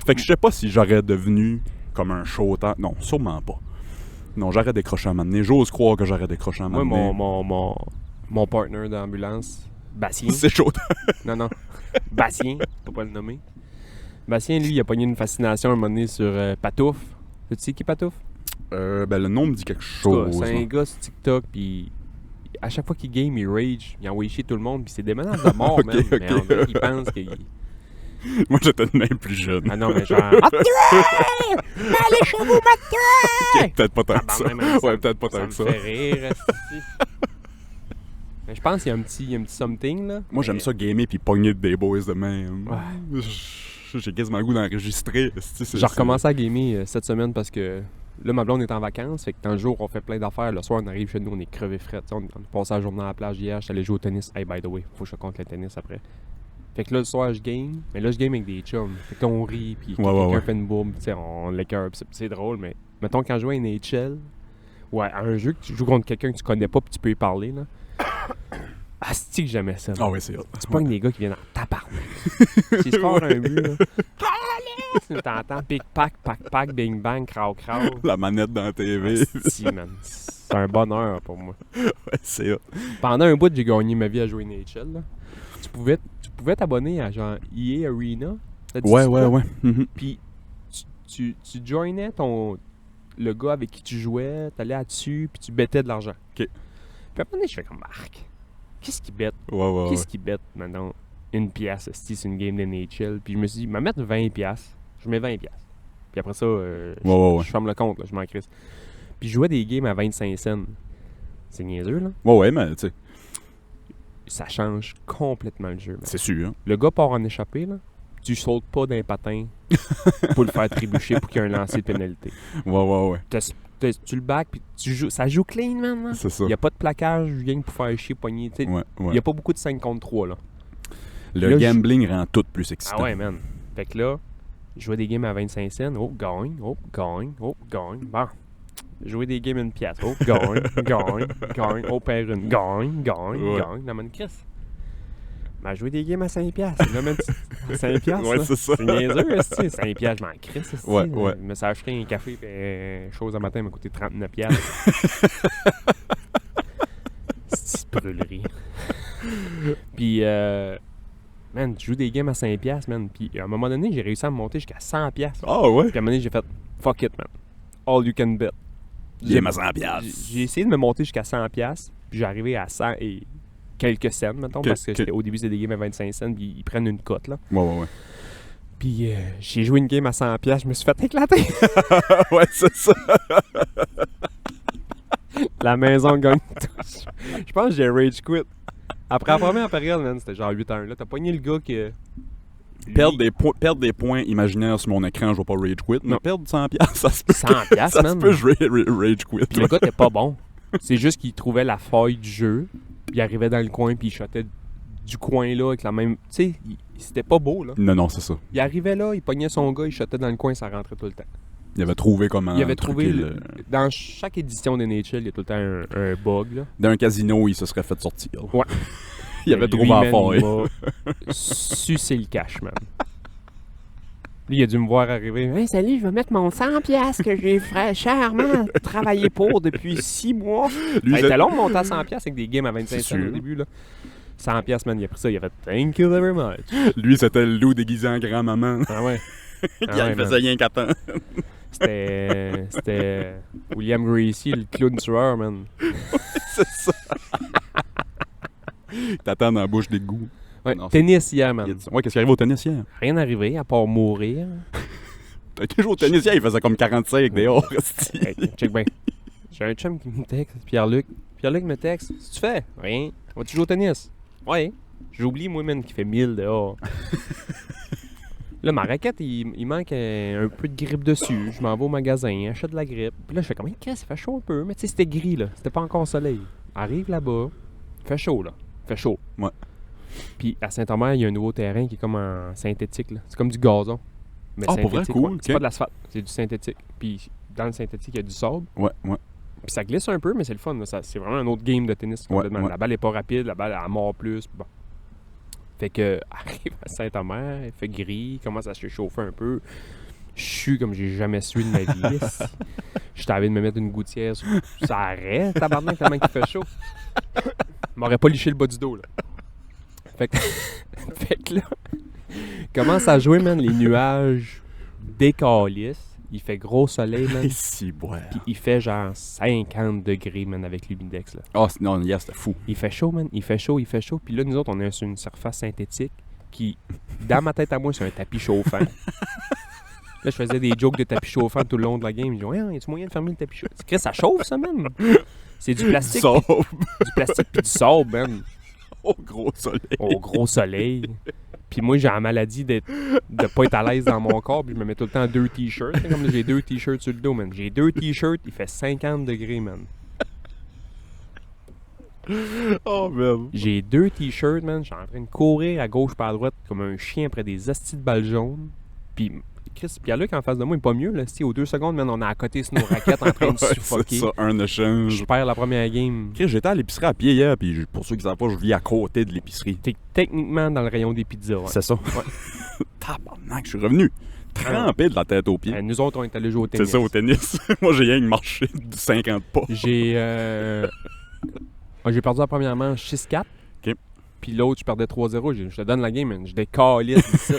Fait que je sais pas si j'aurais devenu comme un Showtime. Non, sûrement pas. Non, j'aurais décroché à un moment donné. J'ose croire que j'aurais décroché à un moment Moi, donné. mon partner d'ambulance, Bastien. C'est Showtime. Non. Bastien, faut pas le nommer. Bastien, lui, il a pogné une fascination à un moment donné sur Patouf. Tu sais qui Patouf? Ben, le nom me dit quelque En tout cas, chose. c'est un gars sur TikTok, puis à chaque fois qu'il game, il rage. Il envoie chier tout le monde, puis c'est des menaces de mort, Ok, man. ok. Mais on dirait qu'il pense qu'il... Moi, j'étais de même plus jeune. Ah non, mais genre... Allez chez vous, Mathieu! Ok, peut-être pas tant que ça. Ouais, peut-être pas tant que ça. Ça me fait rire, esti. Mais je pense qu'il y a un petit something, là. Moi, j'aime ça gamer puis pogner des boys de même. Ouais. J'ai quasiment le goût d'enregistrer. J'ai recommencé à gamer cette semaine parce que là, ma blonde est en vacances. Fait que dans le jour, on fait plein d'affaires. Le soir, on arrive chez nous, on est crevé fret. On a passé la journée à la plage hier. J'étais allé jouer au tennis. Hey, by the way, faut que je compte le tennis après. Fait que là, le soir, je game. Mais là, je game avec des chums. Fait que là, on rit. Puis quelqu'un fait une bourbe. Tu sais, on l'écœure. C'est drôle. Mais mettons, quand je joue à NHL ou à un jeu que tu joues contre quelqu'un que tu connais pas puis tu peux y parler, là. Asti que j'aimais ça. Ah ouais, c'est hot. Tu pognes des gars qui viennent en tabarnak. S'ils scorent un but, là. Tu t'entends pic-pac, pac-pac, bing-bang, crow-crow. La manette dans la TV. Si, man. C'est un bonheur pour moi. Ouais, c'est hot. Pendant un bout, j'ai gagné ma vie à jouer NHL. Là. Tu pouvais t'abonner à genre EA Arena. Ça te dit Ouais, quoi? ouais, ouais. Mhm. Puis tu joinais le gars avec qui tu jouais, t'allais là-dessus, puis tu bettais de l'argent. OK. Puis à un moment donné, je fais comme Marc. Qu'est-ce qu'il bête? Ouais. Qu'est-ce qu'il bête maintenant? Une pièce, c'est une game de NHL. Puis je me suis dit, m'en mettre 20 pièces. Je mets 20 pièces. Puis après ça, je ferme le compte, là, je m'en crisse. Puis je jouais des games à 25 cents. C'est niaiseux, là. Ouais, mais tu sais, Ça change complètement le jeu. Man. c'est sûr. Hein. Le gars part en échappée, là. Tu sautes pas d'un patin pour le faire trébucher pour qu'il y ait un lancer de pénalité. Ouais. Tu le back, puis tu joues. Ça joue clean, man. Là. C'est ça. Il n'y a pas de plaquage, rien pour faire chier, pogner. Il Ouais. n'y a pas beaucoup de 5 contre 3, là. Le là, gambling rend tout plus excitant. Ah ouais, man. Fait que là, je jouais des games à 25 cents. Oh, gagne. Bon. Jouer des games une pièce. Oh, gagne. Oh, perd une. Gagne. Là, man, Chris. Ben, jouer des games à 5 piastres. Là, man, 5 piastres. Ouais, là. c'est ça. C'est niaiseux, c'est 5 piastres, je m'en crisse. Ouais. Je me suis acheté un café, puis chose à matin m'a coûté 39 piastres. C'est une brûlerie. Puis, man, tu joues des games à 5 piastres, man. Puis, à un moment donné, j'ai réussi à me monter jusqu'à 100 piastres. Ah ouais? Puis, à un moment donné, j'ai fait fuck it, man. All you can bet. Game à 100 piastres. J'ai essayé de me monter jusqu'à 100 piastres. Puis, j'ai arrivé à 100 et quelques cents, mettons, parce que au début, c'était des games à 25 cents. Puis, ils prennent une cote, là. Ouais. Puis, j'ai joué une game à 100 piastres. Je me suis fait éclater. Ouais, c'est ça. La maison gagne tous. Je pense que j'ai rage quit. Après la première période, man, c'était genre 8 heures. Là, t'as pogné le gars que... Perdre des points imaginaires sur mon écran, je vais pas rage quit. Mais Non. perdre 100 piastres, ça se peut. 100 piastres, Ça man. se peut, je rage quit. Puis le gars était pas bon. C'est juste qu'il trouvait la faille du jeu. Puis il arrivait dans le coin, puis il shotait du coin là avec la même... Tu sais, c'était pas beau, là. Non, c'est ça. Il arrivait là, il pognait son gars, il shotait dans le coin, ça rentrait tout le temps. Il avait trouvé comment. Il avait trouvé... truquer Dans chaque édition de NHL, il y a tout le temps un bug, là. D'un casino, il se serait fait sortir. Ouais. Il avait Lui, trouvé à man, fond. il m'a sucé le cash, man. Lui, il a dû me voir arriver. Hey, salut, je vais mettre mon 100$ que j'ai chèrement travaillé pour depuis 6 mois. Lui, C'était long de monter à 100$ avec des games à 25 C'est cents au sûr. début, là. 100$, man, il a pris ça, il a fait Thank you very much. Lui, c'était le loup déguisé en grand-maman. Ah ouais. Il ouais, faisait rien qu'attendre. C'était William Gracie, le clown tueur, man. C'est ça. T'attends dans la bouche des goûts. Ouais, Non, tennis hier, man. Ouais, qu'est-ce qui arrive au tennis hier? Rien arrivé à part mourir. T'as joué au tennis hier, il faisait comme 45 dehors. Hey, check bien. J'ai un chum qui me texte, Pierre-Luc. Pierre-Luc me texte. Qu'est-ce que tu fais? Rien. Vas-tu jouer au tennis? Ouais. J'oublie, moi, man, qui fait 1000 dehors. Là, ma raquette, il manque un peu de grippe dessus. Je m'en vais au magasin, achète de la grippe. Puis là, je fais comme, ça fait chaud un peu. Mais tu sais, c'était gris, là. C'était pas encore soleil. Arrive là-bas. Fait chaud, là. Fait chaud. Ouais. Puis à Saint-Omer, il y a un nouveau terrain qui est comme en synthétique, là. C'est comme du gazon. Mais Ah, pour vrai? synthétique, Cool, ouais. C'est ok. pas de l'asphalte, c'est du synthétique. Puis dans le synthétique, il y a du sable. Ouais. Puis ça glisse un peu, mais c'est le fun. Là. C'est vraiment un autre game de tennis. Complètement. Ouais. La balle est pas rapide, la balle elle mord plus. Bon. Fait que, arrive à Saint-Omer, il fait gris, il commence à se réchauffer un peu. Je suis comme j'ai jamais su de ma vie. Je t'avais de me mettre une gouttière sur ça arrête, tabarnak, tellement qu'il fait chaud. M'aurait pas liché le bas du dos, là. Fait que là, commence à jouer, man, les nuages décalissent. Il fait gros soleil, man. Si, ouais. Puis il fait genre 50 degrés, man, avec l'humidex, là. Ah, non, hier, c'était fou. Il fait chaud, man. Il fait chaud. Puis là, nous autres, on est sur une surface synthétique qui, dans ma tête à moi, c'est un tapis chauffant. Là, je faisais des jokes de tapis chauffant tout le long de la game. Je dis, ouais, y a-tu moyen de fermer le tapis chauffant? Chris, ça chauffe, ça, man. C'est du plastique. Sauve. Du plastique puis du sable, man. Au gros soleil. Au gros soleil. Puis moi, j'ai la maladie de pas être à l'aise dans mon corps. Puis je me mets tout le temps 2 t-shirts. C'est comme j'ai 2 t-shirts sur le dos, man. J'ai 2 t-shirts, il fait 50 degrés, man. Oh, man. J'ai 2 t-shirts, man. Je suis en train de courir à gauche par à droite comme un chien après des hosties de balles jaunes. Puis Chris, Pierre-Luc en face de moi, il est pas mieux. Là. Aux 2 secondes, man, on est à côté sur nos raquettes en train de Ouais, suffoquer. c'est ça, un échange. Je perds la première game. Chris, j'étais à l'épicerie à pied hier, puis pour ceux qui savent pas, je vis à côté de l'épicerie. T'es techniquement dans le rayon des pizzas. Ouais. C'est ça. Tabarnak, je suis revenu. Trempé de la tête aux pieds. Nous autres, on est allés jouer au tennis. C'est ça, au tennis. Moi, j'ai rien que marché de 50 pas. J'ai perdu la première manche 6-4. OK. Puis l'autre, je perdais 3-0. Je te donne la game, man. Je décalisse ici.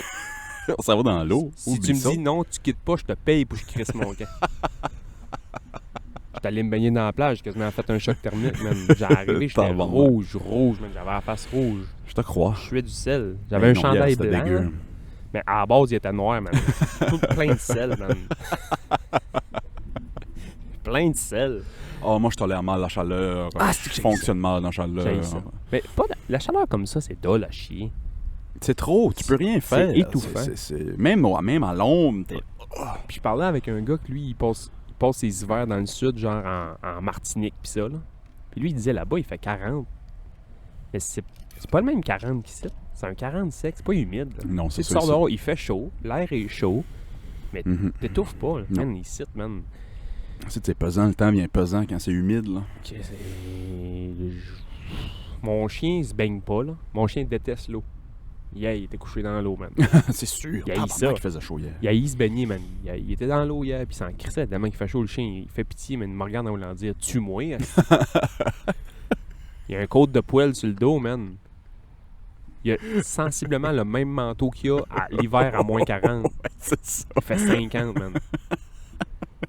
Ça va dans l'eau. Si tu me dis non, tu quittes pas, je te paye pour que je crisse mon camp. J'étais allé me baigner dans la plage, j'ai quasiment fait un choc thermique, man. J'ai arrivé, j'étais rouge, man. J'avais la face rouge. Je te crois. Je suais du sel. J'avais un chandail blanc. Dégueu. Mais à la base, il était noir, man. Tout plein de sel, man. Plein de sel. Oh, moi, je tolère mal la chaleur. Je fonctionne mal dans la chaleur. Ça. Mais pas la chaleur comme ça, c'est dole à chier. C'est trop, tu peux rien faire. C'est étouffant. Même à l'ombre. Puis je parlais avec un gars que lui, il passe ses hivers dans le sud, genre en Martinique, pis ça, là. Puis lui, il disait là-bas, il fait 40. Mais c'est pas le même 40 qu'ici. C'est un 40 sec, c'est pas humide. Là. Non, c'est ça. Tu sors dehors, il fait chaud, l'air est chaud, mais t'étouffes pas, là. Man, ici, man. C'est pesant, le temps vient pesant quand c'est humide, là. Mon chien, il se baigne pas, là. Mon chien déteste l'eau. Hier, il était couché dans l'eau, man. C'est sûr. Il haït ça. Il faisait chaud hier. Il haït se baigner, man. Il était dans l'eau hier, puis il s'en crissait tellement qu'il fait chaud. Le chien, il fait pitié, mais il me regarde en voulant dire « Tue-moi! » Il y a un côte de poêle sur le dos, man. Il a sensiblement le même manteau qu'il a à l'hiver à moins 40. Ouais, c'est ça. Il fait 50, man.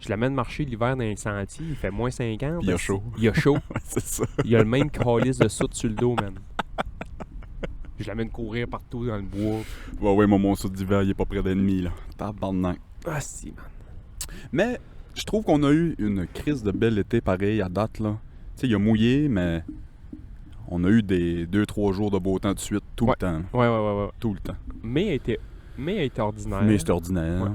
Je l'amène marcher l'hiver dans les sentiers, il fait moins 50. Puis il a chaud. Il a chaud. Ouais, c'est ça. Il a le même calice de soute sur le dos, man. Je l'amène courir partout dans le bois. Ouais, mon saut d'hiver, il est pas près d'ennemi, là. Tabarnak. Ah, si, man. Mais je trouve qu'on a eu une crise de bel été pareil à date, là. Tu sais, il a mouillé, mais on a eu des 2-3 jours de beau temps de suite, tout le temps. Ouais. Tout le temps. Mai a été ordinaire. Mais c'était ordinaire. Ouais.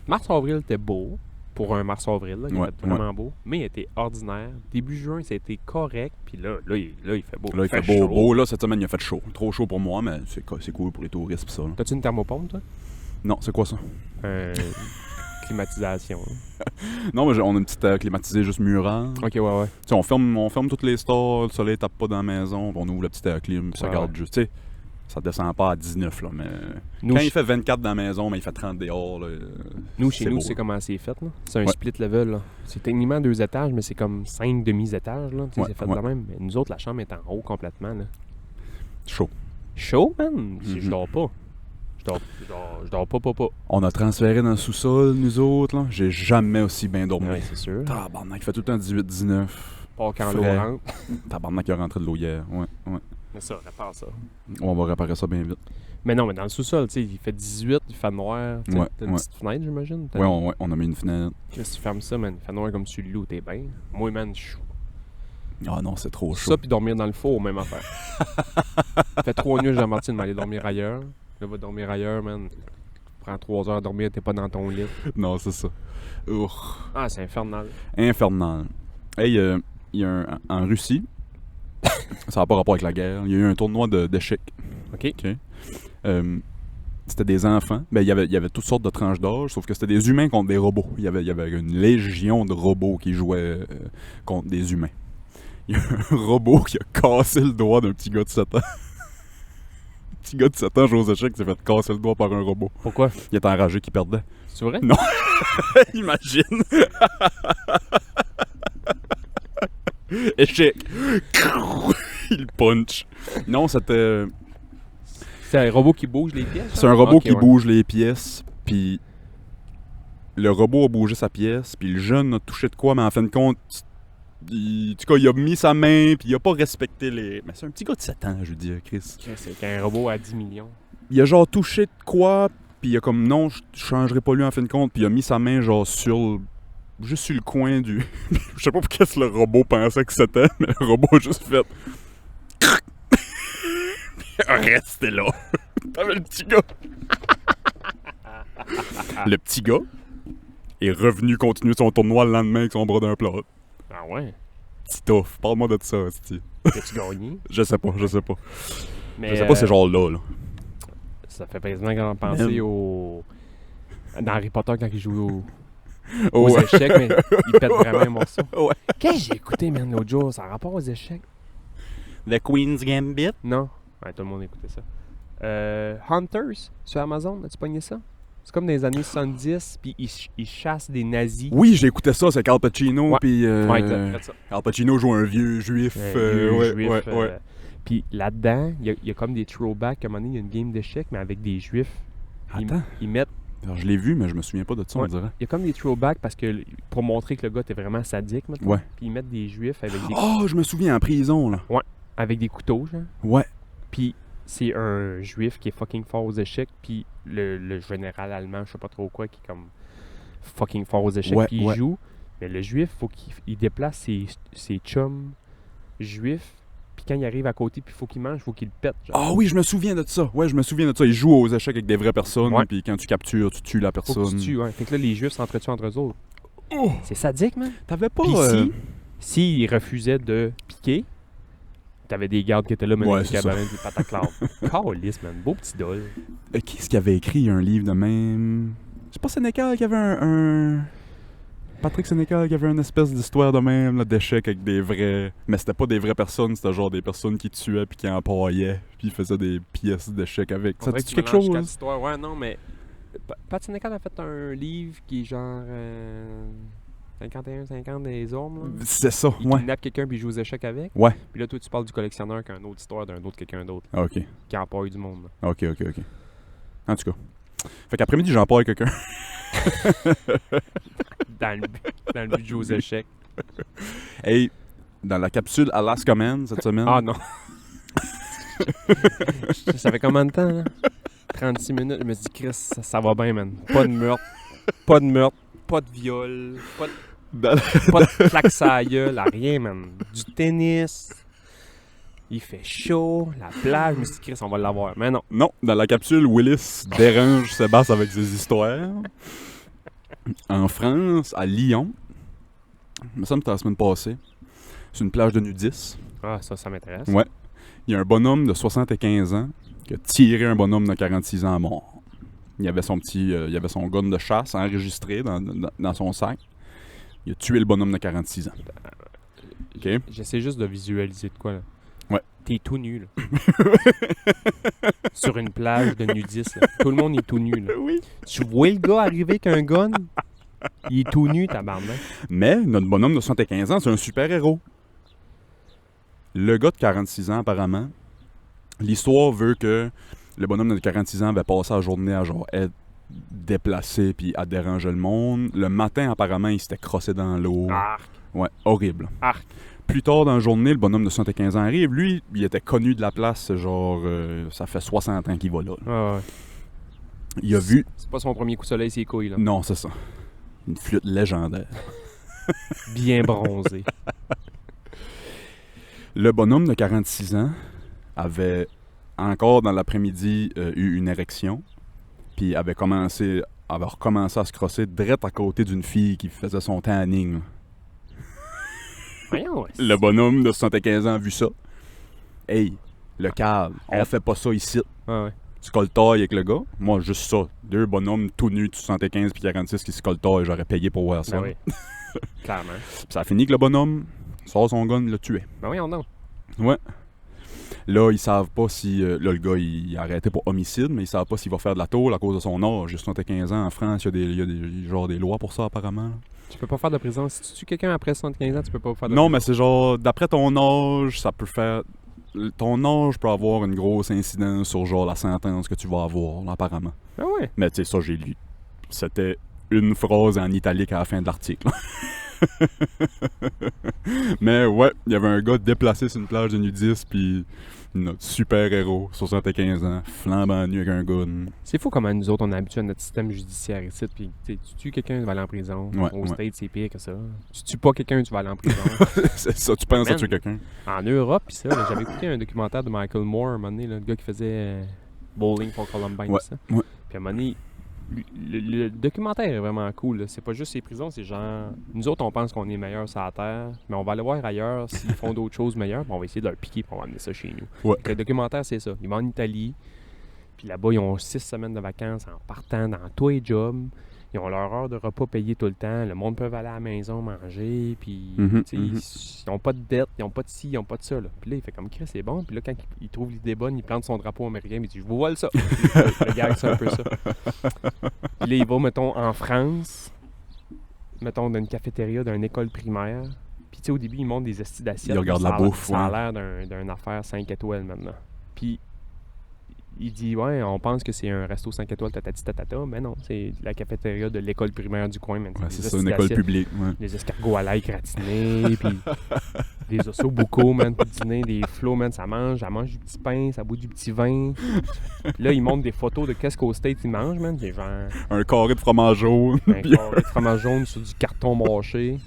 Mars-avril était beau. Pour un mars-avril, là, il était vraiment beau. Mais il était ordinaire. Début juin, ça a été correct. Puis là, il fait beau. Là, il fait beau. Là, cette semaine, il a fait chaud. Trop chaud pour moi, mais c'est cool pour les touristes pis ça. Là. T'as-tu une thermopompe, toi? Non, c'est quoi ça? Climatisation. Non, mais on a une petite climatisée juste murale. Ok, ouais. Tu sais, on ferme toutes les stores, le soleil tape pas dans la maison, on ouvre la petite clim, puis ça garde juste. Tu sais, ça descend pas à 19, là, mais quand il fait 24 dans la maison, mais il fait 30 dehors, là, chez nous, c'est comment c'est fait, là. C'est un split level, là. C'est techniquement 2 étages, mais c'est comme 5 demi-étages, là. Tu sais, c'est fait de même. Mais nous autres, la chambre est en haut complètement, là. Chaud. Chaud, man? Je dors pas. Je dors pas. On a transféré dans le sous-sol, nous autres, là. J'ai jamais aussi bien dormi. Oui, c'est sûr. Tabarnak, il fait tout le temps 18-19. Pas quand l'eau rentre. Tabarnak, il a rentré de l'eau hier. Ouais. Mais ça, répare ça. On va réparer ça bien vite. Mais non, mais dans le sous-sol, tu sais, il fait 18, il fait noir. T'as une petite fenêtre, j'imagine? Ouais, on a mis une fenêtre. Qu'est-ce que tu fermes ça, man? Il fait noir comme sur le loup, t'es bien. Moi, man, je suis... Ah non, c'est trop chaud. Ça, puis dormir dans le four, même affaire. Ça fait 3 nuits, Jean-Martin, de m'aller dormir ailleurs. Là, va dormir ailleurs, man. Prends 3 heures à dormir, t'es pas dans ton lit. Non, c'est ça. Ah, c'est infernal. Infernal. Hey, il y a en Russie, ça n'a pas rapport avec la guerre, il y a eu un tournoi d'échecs. OK. C'était des enfants. Ben, il y avait toutes sortes de tranches d'âge, sauf que c'était des humains contre des robots. Il y avait une légion de robots qui jouaient contre des humains. Il y a un robot qui a cassé le doigt d'un petit gars de 7 ans. Un petit gars de 7 ans joue aux échecs qui s'est fait casser le doigt par un robot. Pourquoi? Il était enragé qu'il perdait. C'est vrai? Non. Imagine. Échec. Il punch. Non, c'était... C'est un robot qui bouge les pièces? C'est un robot qui bouge les pièces, puis le robot a bougé sa pièce, puis le jeune a touché de quoi, mais en fin de compte, en tout cas, il a mis sa main, puis il a pas respecté les... Mais c'est un petit gars de 7 ans, je veux dire, Chris. C'est qu'un robot à 10 millions. Il a genre touché de quoi, puis il a comme, non, je changerai pas lui en fin de compte, puis il a mis sa main genre juste sur le coin du... Je sais pas pour qu'est-ce que le robot pensait que c'était, mais le robot a juste fait... Restez là. T'avais le petit gars. Le petit gars est revenu continuer son tournoi le lendemain avec son bras d'un plat. Ah ouais? Petit tough. Parle-moi de ça, Sti. As-tu gagné? Je sais pas. Mais, je sais pas ces genres-là. Là. Ça fait quasiment penser au... Dans Harry Potter quand il joue aux Ouais. échecs, mais il pète vraiment un morceau. Ouais. Qu'est-ce que j'ai écouté, man, l'autre jour? Ça a rapport aux échecs? The Queen's Gambit? Non. Ouais, tout le monde écoutait ça. Hunters, sur Amazon, as-tu pogné ça? C'est comme dans les années 70, puis ils chassent des nazis. Oui, j'ai écouté ça, c'est Al Pacino, Ouais. puis... Ouais, exact, ça. Al Pacino joue un vieux juif. Puis là-dedans, il y a comme des throwbacks. À un moment donné, il y a une game d'échecs, mais avec des juifs. Attends. Ils mettent... Alors, je l'ai vu, mais je me souviens pas de ça, on Ouais. dirait. Il y a comme des throwbacks parce que pour montrer que le gars était vraiment sadique, maintenant. Ouais. Puis ils mettent des juifs Oh, je me souviens, en prison, là. avec des couteaux, genre. Ouais. Puis c'est un juif qui est fucking fort aux échecs, puis le général allemand, je sais pas trop quoi, qui est comme fucking fort aux échecs, Ouais, puis il ouais. joue. Mais le juif, faut qu'il déplace ses chums juifs, puis quand il arrive à côté, puis faut qu'il mange, faut qu'il le pète. Genre. Ah oui, je me souviens de ça. Ouais, je me souviens de ça. Ils jouent aux échecs avec des vraies personnes, Ouais. puis quand tu captures, tu tues la Faut personne. que tu tues, ouais. Fait que là, les juifs s'entretuent entre eux autres. Oh! C'est sadique, man. T'avais pas... Puis s'ils refusaient de piquer, t'avais des gardes qui étaient là, Ouais, des c'est ça. cabane, des pataclars. Calice, man. Beau petit dol. Qui est-ce qui avait écrit un livre de même? C'est pas Sénécal qui avait un... Patrick Sénécal qui avait une espèce d'histoire de même, là, d'échecs avec des vrais... Mais c'était pas des vraies personnes, c'était genre des personnes qui tuaient puis qui empaillaient, puis ils faisaient des pièces d'échecs avec. Ça On dirait dit que tu quelque mélanges chose? quatre histoires. Ouais, non, mais Pat Sénécal a fait un livre qui est genre 51-50 des hommes. Là. C'est ça, Il ouais. kidnappe quelqu'un puis il joue aux échecs avec. Ouais. Puis là, toi, tu parles du collectionneur qui a une autre histoire d'un autre quelqu'un d'autre Ah, ok. qui empaille du monde. Là. Ok. En tout cas. Fait qu'après-midi, j'empaille quelqu'un. Dans le but de jouer aux échecs. Hey, dans la capsule Alaska Man cette semaine... Ah non. Ça fait combien de temps, là? 36 minutes. Je me suis dit, Chris, ça va bien, man. Pas de meurtre. Pas de viol. Pas de claque à la gueule. Rien, man. Du tennis. Il fait chaud. La plage. Je me suis dit, Chris, on va l'avoir. Mais non. Non, dans la capsule, Willis dérange Sébastien avec ses histoires. En France, à Lyon, il me semble que c'était la semaine passée, c'est une plage de nudistes. Ah, ça m'intéresse. Ouais. Il y a un bonhomme de 75 ans qui a tiré un bonhomme de 46 ans à mort. Il avait son gun de chasse enregistré dans son sac. Il a tué le bonhomme de 46 ans. OK? J'essaie juste de visualiser de quoi, là. Ouais. T'es tout nu, là. Sur une plage de nudistes, là. Tout le monde est tout nu, là. Oui. Tu vois le gars arriver avec un gun? Il est tout nu, tabarnak. Mais notre bonhomme de 75 ans, c'est un super-héros. Le gars de 46 ans, apparemment, l'histoire veut que le bonhomme de 46 ans avait passé la journée à genre être déplacé puis à déranger le monde. Le matin, apparemment, il s'était crossé dans l'eau. Arc. Ouais, horrible. Arc. Plus tard dans la journée, le bonhomme de 75 ans arrive. Lui, il était connu de la place, genre, ça fait 60 ans qu'il va là. Ouais. Il a vu... C'est pas son premier coup de soleil, ses couilles, là. Non, c'est ça. Une flûte légendaire. Bien bronzé. Le bonhomme de 46 ans avait encore dans l'après-midi eu une érection, puis avait recommencé à se crosser direct à côté d'une fille qui faisait son tanning. Là. Voyons, ouais. Le bonhomme de 75 ans a vu ça. Hey, le câble, on fait pas ça ici. Ouais. Tu coltailles avec le gars. Moi, juste ça. Deux bonhommes tout nus de 75 puis 46 qui se coltaillent, j'aurais payé pour voir ça. Ben oui. Clairement. Puis ça a fini que le bonhomme sort son gun, l'a tué. Ben oui, on donc. Ouais. Là, ils savent pas si... là, le gars, il a arrêté pour homicide, mais ils savent pas s'il va faire de la tôle à cause de son âge. Juste 75 ans, en France, il y a des lois pour ça, apparemment. Là. Tu peux pas faire de prison. Si tu tues quelqu'un après 75 ans, tu peux pas faire de Non, prison. mais c'est genre, d'après ton âge, ça peut faire... Ton âge peut avoir une grosse incidence sur genre la sentence que tu vas avoir, là, apparemment. Ben ouais. Mais tu sais, ça, j'ai lu. C'était une phrase en italique à la fin de l'article. Mais ouais, il y avait un gars déplacé sur une plage de nudistes, puis notre super-héros, 75 ans, flambant nu avec un gun. C'est fou comment nous autres, on est habitués à notre système judiciaire ici. Puis tu tues quelqu'un, tu vas aller en prison. Ouais, Au ouais. States, c'est pire que ça. Tu tues pas quelqu'un, tu vas aller en prison. C'est ça, tu penses à Man. tuer quelqu'un. En Europe, pis ça, là, j'avais écouté un documentaire de Michael Moore, à un moment donné, là, le gars qui faisait Bowling for Columbine, Ouais, pis ça. ouais. Puis à un moment donné, le documentaire est vraiment cool. Là. C'est pas juste ces prisons, c'est genre... Nous autres, on pense qu'on est meilleurs sur la Terre, mais on va aller voir ailleurs s'ils font d'autres choses meilleures, puis on va essayer de leur piquer pour amener ça chez nous. Ouais. Le documentaire, c'est ça. Ils vont en Italie, puis là-bas, ils ont 6 semaines de vacances en partant dans tous les jobs. Ils ont leur heure de repas payée tout le temps. Le monde peut aller à la maison manger. Puis, Mhm, tu sais, ils n'ont pas de dette, ils n'ont pas de ci, ils n'ont pas de ça. Là. Puis là, il fait comme Chris, c'est bon. Puis là, quand il trouve l'idée bonne, il plante son drapeau américain. Il dit, je vous vole ça. Le gars, c'est un peu ça. Puis là, il va, mettons, en France, mettons, dans une cafétéria d'une école primaire. Puis, tu sais, au début, ils montent des estis d'assiettes. Ils regardent Ça la a- bouffe, Ça a ouais. l'air d'une affaire 5 étoiles maintenant. Puis, il dit, ouais, on pense que c'est un resto 5 étoiles, tatati tatata, mais non, c'est la cafétéria de l'école primaire du coin, man. Ouais, Des c'est ça, hosties une école d'assiettes, publique. Ouais. des escargots à l'ail gratinés, puis des osseaux buccaux, man, pour dîner, des flots, man, ça mange du petit pain, ça boit du petit vin. Puis là, ils montrent des photos de qu'est-ce qu'au States ils mangent, man. C'est genre Un carré de fromage jaune. un carré de fromage jaune sur du carton mâché.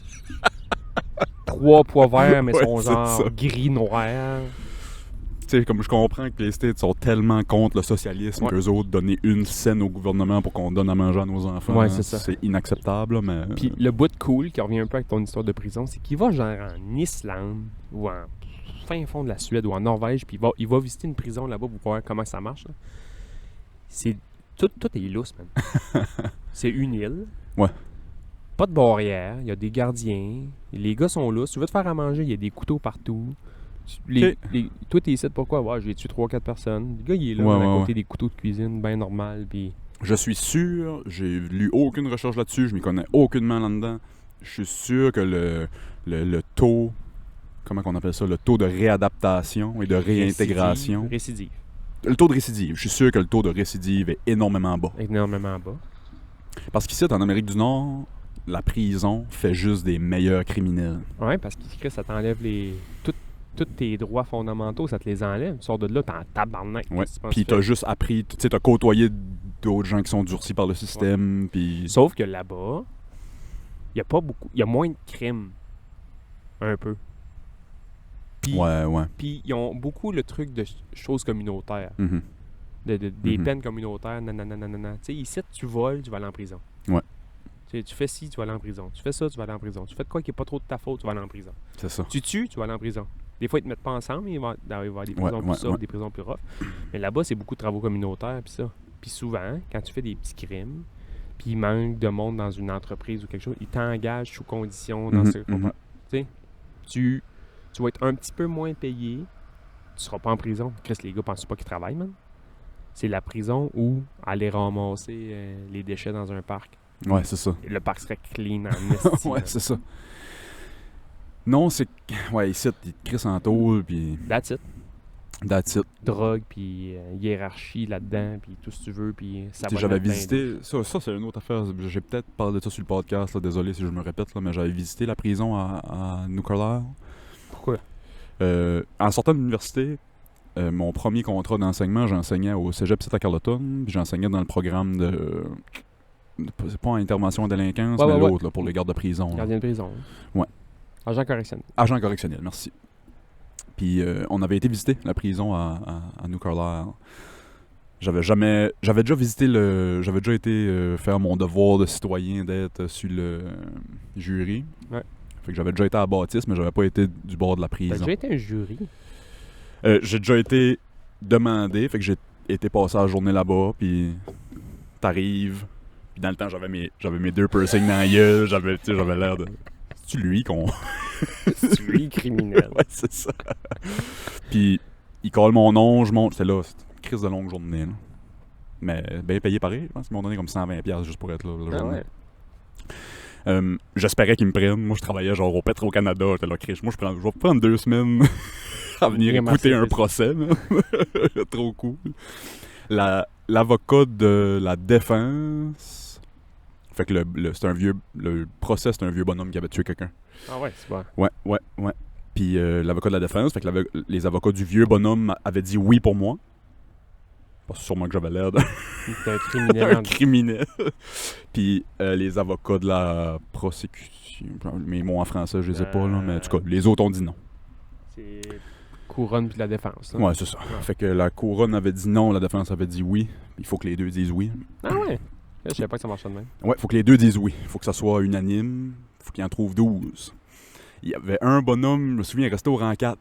3 pois verts, mais Ouais, sont c'est genre ça. gris-noirs. Tu sais, comme je comprends que les States sont tellement contre le socialisme Ouais. qu'eux autres, donner une scène au gouvernement pour qu'on donne à manger à nos enfants, Ouais, c'est ça. c'est inacceptable, là, mais... Puis le bout de cool, qui revient un peu avec ton histoire de prison, c'est qu'il va genre en Islande ou en fin fond de la Suède ou en Norvège, puis il va visiter une prison là-bas pour voir comment ça marche. Là. C'est tout est lousse, man. C'est une île. Ouais. Pas de barrière, il y a des gardiens. Les gars sont là. Si tu veux te faire à manger, il y a des couteaux partout. Toi, t'es ici pourquoi? Ouais, j'ai tué 3-4 personnes. Le gars, il est là, Ouais, à ouais, côté des couteaux de cuisine, bien normal. Puis Je suis sûr, j'ai lu aucune recherche là-dessus, je m'y connais aucunement là-dedans. Je suis sûr que le taux, comment qu'on appelle ça, le taux de réadaptation et de réintégration, Récidive. le taux de récidive, je suis sûr que le taux de récidive est énormément bas. Énormément bas. Parce qu'ici, en Amérique du Nord, la prison fait juste des meilleurs criminels. Ouais, parce que ça t'enlève tous tes droits fondamentaux, ça te les enlève. Tu sors de là, t'es en tabarnak. Ouais. Qu'est-ce que tu penses Puis que tu t'as juste appris, tu sais, t'as côtoyé d'autres gens qui sont durcis par le système, fais? puis... Sauf que là-bas, il y a pas beaucoup. Il y a moins de crimes. Un peu. Puis, Ouais, ouais. puis ils ont beaucoup le truc de choses communautaires. Mhm. Des Mhm. peines communautaires, nanana. Tu sais, ici, tu voles, tu vas aller en prison. Ouais. Tu fais ci, tu vas aller en prison. Tu fais ça, tu vas aller en prison. Tu fais de quoi qui n'est pas trop de ta faute, tu vas aller en prison. C'est ça. Tu tues, tu vas aller en prison. Des fois, ils te mettent pas ensemble, il va y avoir des prisons plus soft, des prisons plus rough. Mais là-bas, c'est beaucoup de travaux communautaires, puis ça. Puis souvent, quand tu fais des petits crimes, puis il manque de monde dans une entreprise ou quelque chose, ils t'engagent sous condition dans Mhm, ce... mhm. Tu sais, tu vas être un petit peu moins payé, tu seras pas en prison. Chris, les gars pensent pas qu'ils travaillent, man. C'est la prison ou aller ramasser les déchets dans un parc. Ouais, c'est ça. Et le parc serait clean en esti. Ouais, man. c'est ça. Non, c'est... Ouais, ici, ils te crissent en tôle, puis That's it. that's it. Drogue, puis hiérarchie là-dedans, puis tout ce que tu veux, puis ça Tu sais, va j'avais mettre plein visité... Ça, c'est une autre affaire. J'ai peut-être parlé de ça sur le podcast, là, désolé si je me répète, là, mais j'avais visité la prison à New Carlisle. Pourquoi? En sortant de l'université, mon premier contrat d'enseignement, j'enseignais au Cégep Site à Carleton, puis j'enseignais dans le programme c'est pas en intervention en délinquance, Ouais, mais ouais, l'autre, là, pour les gardes de prison. là. Gardien de prison. Ouais. Agent correctionnel. Agent correctionnel, merci. Puis on avait été visiter la prison à New Carlisle. J'avais déjà visité j'avais déjà été faire mon devoir de citoyen d'être sur le jury. Ouais. Fait que j'avais déjà été à la bâtisse, mais j'avais pas été du bord de la T'as prison. déjà été un jury? J'ai déjà été demandé, fait que j'ai été passer la journée là-bas, puis t'arrives. Puis dans le temps, j'avais mes 2 piercings dans la gueule, j'avais l'air de... C'est-tu lui qu'on... Jury criminel. Ouais, c'est ça. Puis il colle mon nom, je monte. C'était une crise de longue journée. Là. Mais bien payé pareil. Je pense qu'ils m'ont donné comme 120$ juste pour être là la Ah journée. ouais. J'espérais qu'ils me prennent. Moi, je travaillais genre au Petro-Canada. J'étais là, Chris. Moi, je vais prendre 2 semaines à venir Vraiment écouter un sérieux. procès. man. Trop cool. L'avocat de la défense... Fait que c'est un vieux... Le procès, c'est un vieux bonhomme qui avait tué quelqu'un. Ah ouais, c'est bon. Ouais. Puis l'avocat de la défense, fait que les avocats du vieux bonhomme avaient dit oui pour moi. Parce que sûrement que j'avais l'air d'un T'es un criminel. un criminel. Puis les avocats de la prosécution, mes mots en français, je les ai pas là, mais en tout cas, les autres ont dit non. C'est couronne puis la défense. Là. Ouais, c'est ça. Fait que la couronne avait dit non, la défense avait dit oui. Il faut que les deux disent oui. Ah ouais. Je savais pas que ça marchait de même. Ouais, faut que les deux disent oui. Faut que ça soit unanime. Faut qu'il en trouve 12. Il y avait un bonhomme, je me souviens, il restait au rang 4.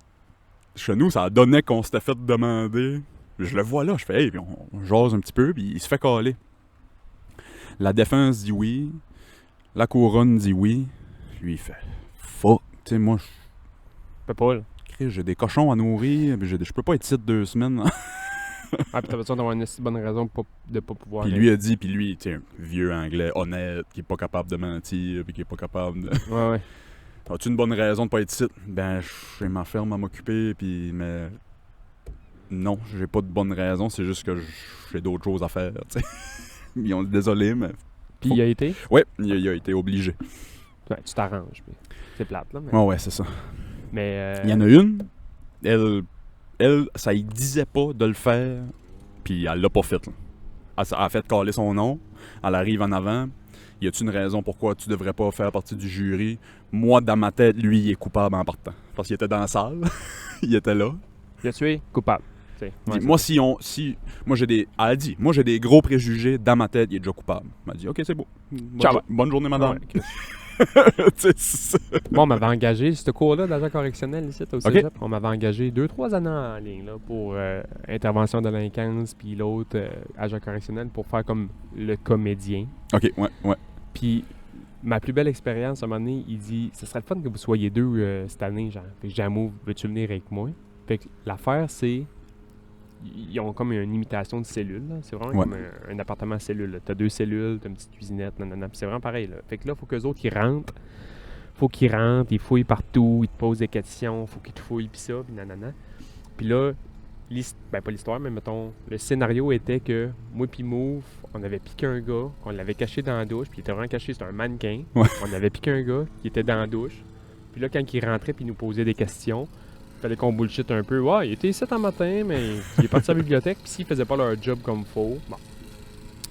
Chez nous, ça donnait qu'on s'était fait demander. Je le vois là, je fais, hey, puis on jase un petit peu, puis il se fait caler. La défense dit oui. La couronne dit oui. Lui, il fait, fuck. Tu sais, moi, Peux pas, là. j'ai des cochons à nourrir, puis je peux pas être ici 2 semaines. Ah, pis t'as besoin d'avoir une si bonne raison de pas pouvoir. Puis lui a dit, puis lui, tu sais, un vieux anglais honnête, qui est pas capable de mentir, puis qui est pas capable de... Ouais, ouais. As-tu une bonne raison de pas être ici? Ben, j'ai ma ferme à m'occuper, puis mais... Non, j'ai pas de bonne raison, c'est juste que j'ai d'autres choses à faire, tu sais. Ils ont dit désolé, mais... Puis il a été? Ouais, il a été obligé. Ouais, tu t'arranges. Mais c'est plate, là. Mais, Ouais, c'est ça. mais Il y en a une, elle, ça y disait pas de le faire, puis elle l'a pas fait, là. Elle a fait caler son nom, elle arrive en avant. Y a-t-il une raison pourquoi tu devrais pas faire partie du jury? Moi, dans ma tête, lui, il est coupable en partant. Parce qu'il était dans la salle, il était là. il a tué, coupable. Tu sais, ouais, Dit, moi j'ai des, elle a dit, moi j'ai des gros préjugés dans ma tête, il est déjà coupable. Elle m'a dit, ok, c'est beau. Ciao. Bonne journée, madame. Ouais, Chris. Tu sais, c'est ça. Moi, on m'avait engagé, ce cours-là d'agent correctionnel ici au Ok. cégep, on m'avait engagé 2-3 années en ligne là, pour intervention de délinquance, puis l'autre agent correctionnel pour faire comme le comédien. Ok, ouais. Puis ma plus belle expérience, à un moment donné, il dit « Ce serait le fun que vous soyez deux cette année, genre. » Fait que j'ai dit « Amour, veux-tu venir avec moi? » Fait que l'affaire, c'est... Ils ont comme une imitation de cellule, là. C'est vraiment Ouais. comme un appartement à cellules. Là. T'as 2 cellules, t'as une petite cuisinette, nanana. Puis c'est vraiment pareil, là. Fait que là, faut qu'eux autres, ils rentrent. Faut qu'ils rentrent, ils fouillent partout, ils te posent des questions, faut qu'ils te fouillent, puis ça, puis nanana. Puis là, pas l'histoire, mais mettons, le scénario était que moi puis Move, on avait piqué un gars, on l'avait caché dans la douche, puis il était vraiment caché, c'était un mannequin. Ouais. On avait piqué un gars qui était dans la douche. Puis là, quand il rentrait puis il nous posait des questions, il fallait qu'on bullshit un peu. Ouais, il était ici un matin, mais il est parti à la bibliothèque, puis s'ils faisaient pas leur job comme faut, bon.